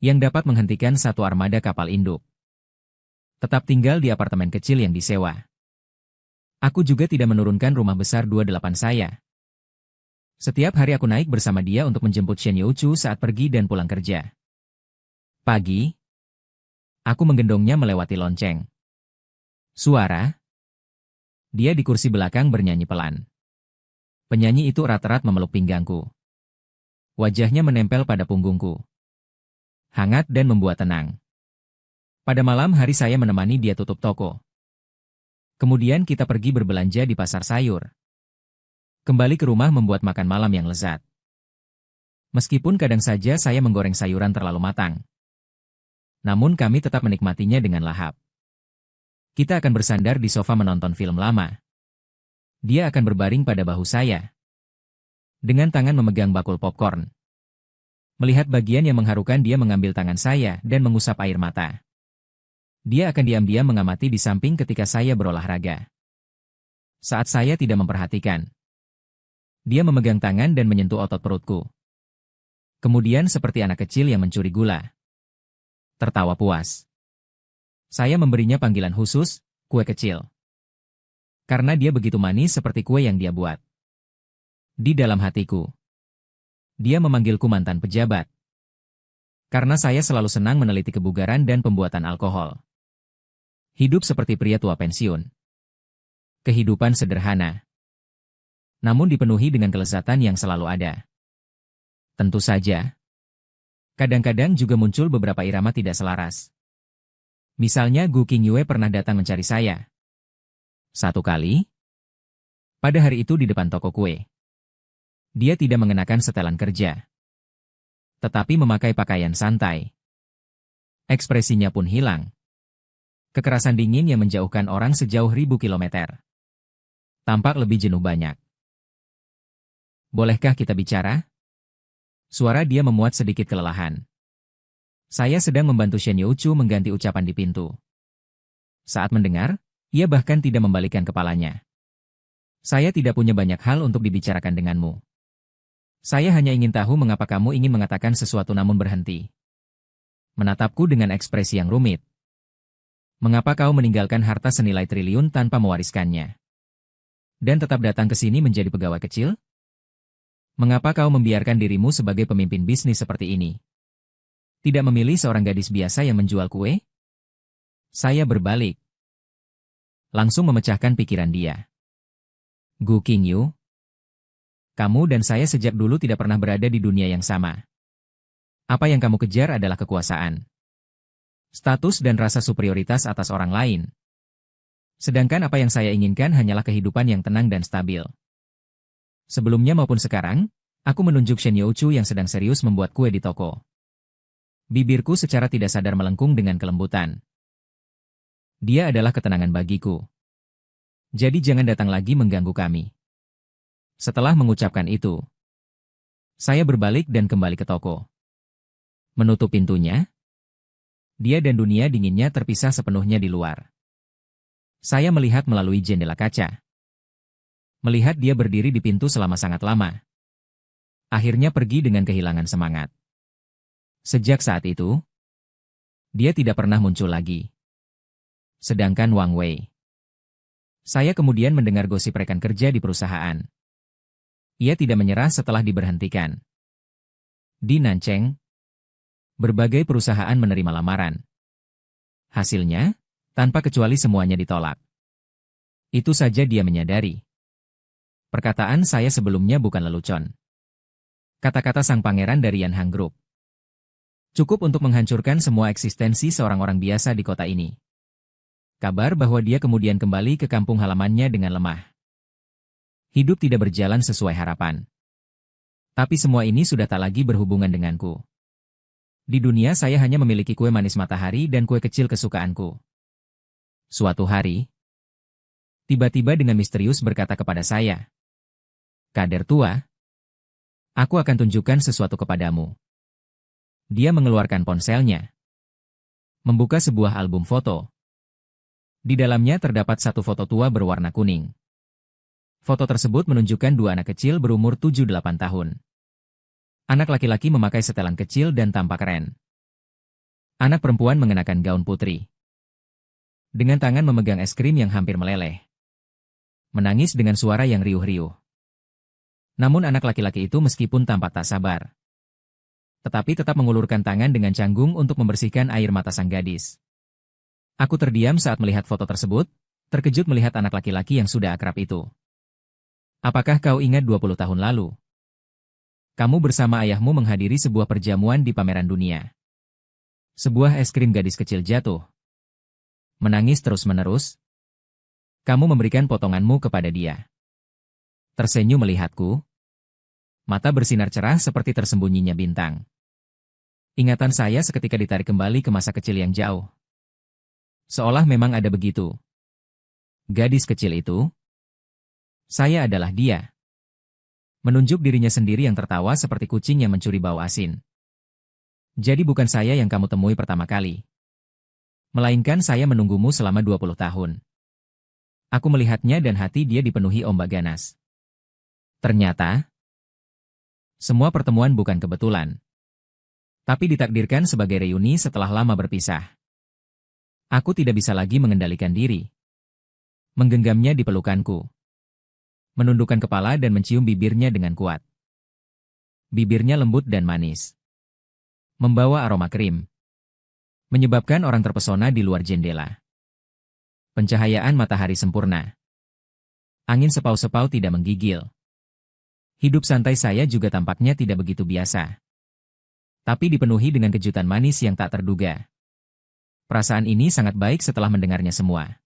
Yang dapat menghentikan satu armada kapal induk. Tetap tinggal di apartemen kecil yang disewa. Aku juga tidak menurunkan rumah besar 28 saya. Setiap hari aku naik bersama dia untuk menjemput Shen Youchu saat pergi dan pulang kerja. Pagi, aku menggendongnya melewati lonceng. Suara. Dia di kursi belakang bernyanyi pelan. Penyanyi itu erat-erat memeluk pinggangku. Wajahnya menempel pada punggungku. Hangat dan membuat tenang. Pada malam hari saya menemani dia tutup toko. Kemudian kita pergi berbelanja di pasar sayur. Kembali ke rumah membuat makan malam yang lezat. Meskipun kadang saja saya menggoreng sayuran terlalu matang. Namun kami tetap menikmatinya dengan lahap. Kita akan bersandar di sofa menonton film lama. Dia akan berbaring pada bahu saya. Dengan tangan memegang bakul popcorn. Melihat bagian yang mengharukan dia mengambil tangan saya dan mengusap air mata. Dia akan diam-diam mengamati di samping ketika saya berolahraga. Saat saya tidak memperhatikan. Dia memegang tangan dan menyentuh otot perutku. Kemudian seperti anak kecil yang mencuri gula. Tertawa puas. Saya memberinya panggilan khusus, kue kecil. Karena dia begitu manis seperti kue yang dia buat. Di dalam hatiku. Dia memanggilku mantan pejabat. Karena saya selalu senang meneliti kebugaran dan pembuatan alkohol. Hidup seperti pria tua pensiun. Kehidupan sederhana. Namun dipenuhi dengan kelezatan yang selalu ada. Tentu saja. Kadang-kadang juga muncul beberapa irama tidak selaras. Misalnya Gu Qingyue pernah datang mencari saya. Satu kali, pada hari itu di depan toko kue. Dia tidak mengenakan setelan kerja, tetapi memakai pakaian santai. Ekspresinya pun hilang. Kekerasan dingin yang menjauhkan orang sejauh 1000 kilometer. Tampak lebih jenuh banyak. Bolehkah kita bicara? Suara dia memuat sedikit kelelahan. Saya sedang membantu Shen Youchu mengganti ucapan di pintu. Saat mendengar, ia bahkan tidak membalikkan kepalanya. Saya tidak punya banyak hal untuk dibicarakan denganmu. Saya hanya ingin tahu mengapa kamu ingin mengatakan sesuatu namun berhenti. Menatapku dengan ekspresi yang rumit. Mengapa kau meninggalkan harta senilai triliun tanpa mewariskannya? Dan tetap datang ke sini menjadi pegawai kecil? Mengapa kau membiarkan dirimu sebagai pemimpin bisnis seperti ini? Tidak memilih seorang gadis biasa yang menjual kue? Saya berbalik. Langsung memecahkan pikiran dia. Gu Qingyu, kamu dan saya sejak dulu tidak pernah berada di dunia yang sama. Apa yang kamu kejar adalah kekuasaan, status dan rasa superioritas atas orang lain. Sedangkan apa yang saya inginkan hanyalah kehidupan yang tenang dan stabil. Sebelumnya maupun sekarang, aku menunjuk Shen Youchu yang sedang serius membuat kue di toko. Bibirku secara tidak sadar melengkung dengan kelembutan. Dia adalah ketenangan bagiku. Jadi jangan datang lagi mengganggu kami. Setelah mengucapkan itu, saya berbalik dan kembali ke toko. Menutup pintunya, dia dan dunia dinginnya terpisah sepenuhnya di luar. Saya melihat melalui jendela kaca. Melihat dia berdiri di pintu selama sangat lama. Akhirnya pergi dengan kehilangan semangat. Sejak saat itu, dia tidak pernah muncul lagi. Sedangkan Wang Wei. Saya kemudian mendengar gosip rekan kerja di perusahaan. Ia tidak menyerah setelah diberhentikan. Di Nancheng, berbagai perusahaan menerima lamaran. Hasilnya, tanpa kecuali semuanya ditolak. Itu saja dia menyadari. Perkataan saya sebelumnya bukan lelucon. Kata-kata sang pangeran dari Yanhang Group. Cukup untuk menghancurkan semua eksistensi seorang orang biasa di kota ini. Kabar bahwa dia kemudian kembali ke kampung halamannya dengan lemah. Hidup tidak berjalan sesuai harapan. Tapi semua ini sudah tak lagi berhubungan denganku. Di dunia saya hanya memiliki kue manis matahari dan kue kecil kesukaanku. Suatu hari, tiba-tiba dengan misterius berkata kepada saya, "Kader tua, aku akan tunjukkan sesuatu kepadamu." Dia mengeluarkan ponselnya. Membuka sebuah album foto. Di dalamnya terdapat satu foto tua berwarna kuning. Foto tersebut menunjukkan dua anak kecil berumur 7-8 tahun. Anak laki-laki memakai setelan kecil dan tampak keren. Anak perempuan mengenakan gaun putri. Dengan tangan memegang es krim yang hampir meleleh. Menangis dengan suara yang riuh-riuh. Namun anak laki-laki itu meskipun tampak tak sabar, tetapi tetap mengulurkan tangan dengan canggung untuk membersihkan air mata sang gadis. Aku terdiam saat melihat foto tersebut, terkejut melihat anak laki-laki yang sudah akrab itu. "Apakah kau ingat 20 tahun lalu? Kamu bersama ayahmu menghadiri sebuah perjamuan di pameran dunia. Sebuah es krim gadis kecil jatuh. Menangis terus-menerus. Kamu memberikan potonganmu kepada dia." Tersenyum melihatku. Mata bersinar cerah seperti tersembunyinya bintang. Ingatan saya seketika ditarik kembali ke masa kecil yang jauh. Seolah memang ada begitu. Gadis kecil itu. Saya adalah dia. Menunjuk dirinya sendiri yang tertawa seperti kucing yang mencuri bau asin. Jadi bukan saya yang kamu temui pertama kali. Melainkan saya menunggumu selama 20 tahun. Aku melihatnya dan hati dia dipenuhi ombak ganas. Ternyata, semua pertemuan bukan kebetulan. Tapi ditakdirkan sebagai reuni setelah lama berpisah. Aku tidak bisa lagi mengendalikan diri. Menggenggamnya di pelukanku. Menundukkan kepala dan mencium bibirnya dengan kuat. Bibirnya lembut dan manis. Membawa aroma krim. Menyebabkan orang terpesona di luar jendela. Pencahayaan matahari sempurna. Angin sepau-sepau tidak menggigil. Hidup santai saya juga tampaknya tidak begitu biasa. Tapi dipenuhi dengan kejutan manis yang tak terduga. Perasaan ini sangat baik setelah mendengarnya semua.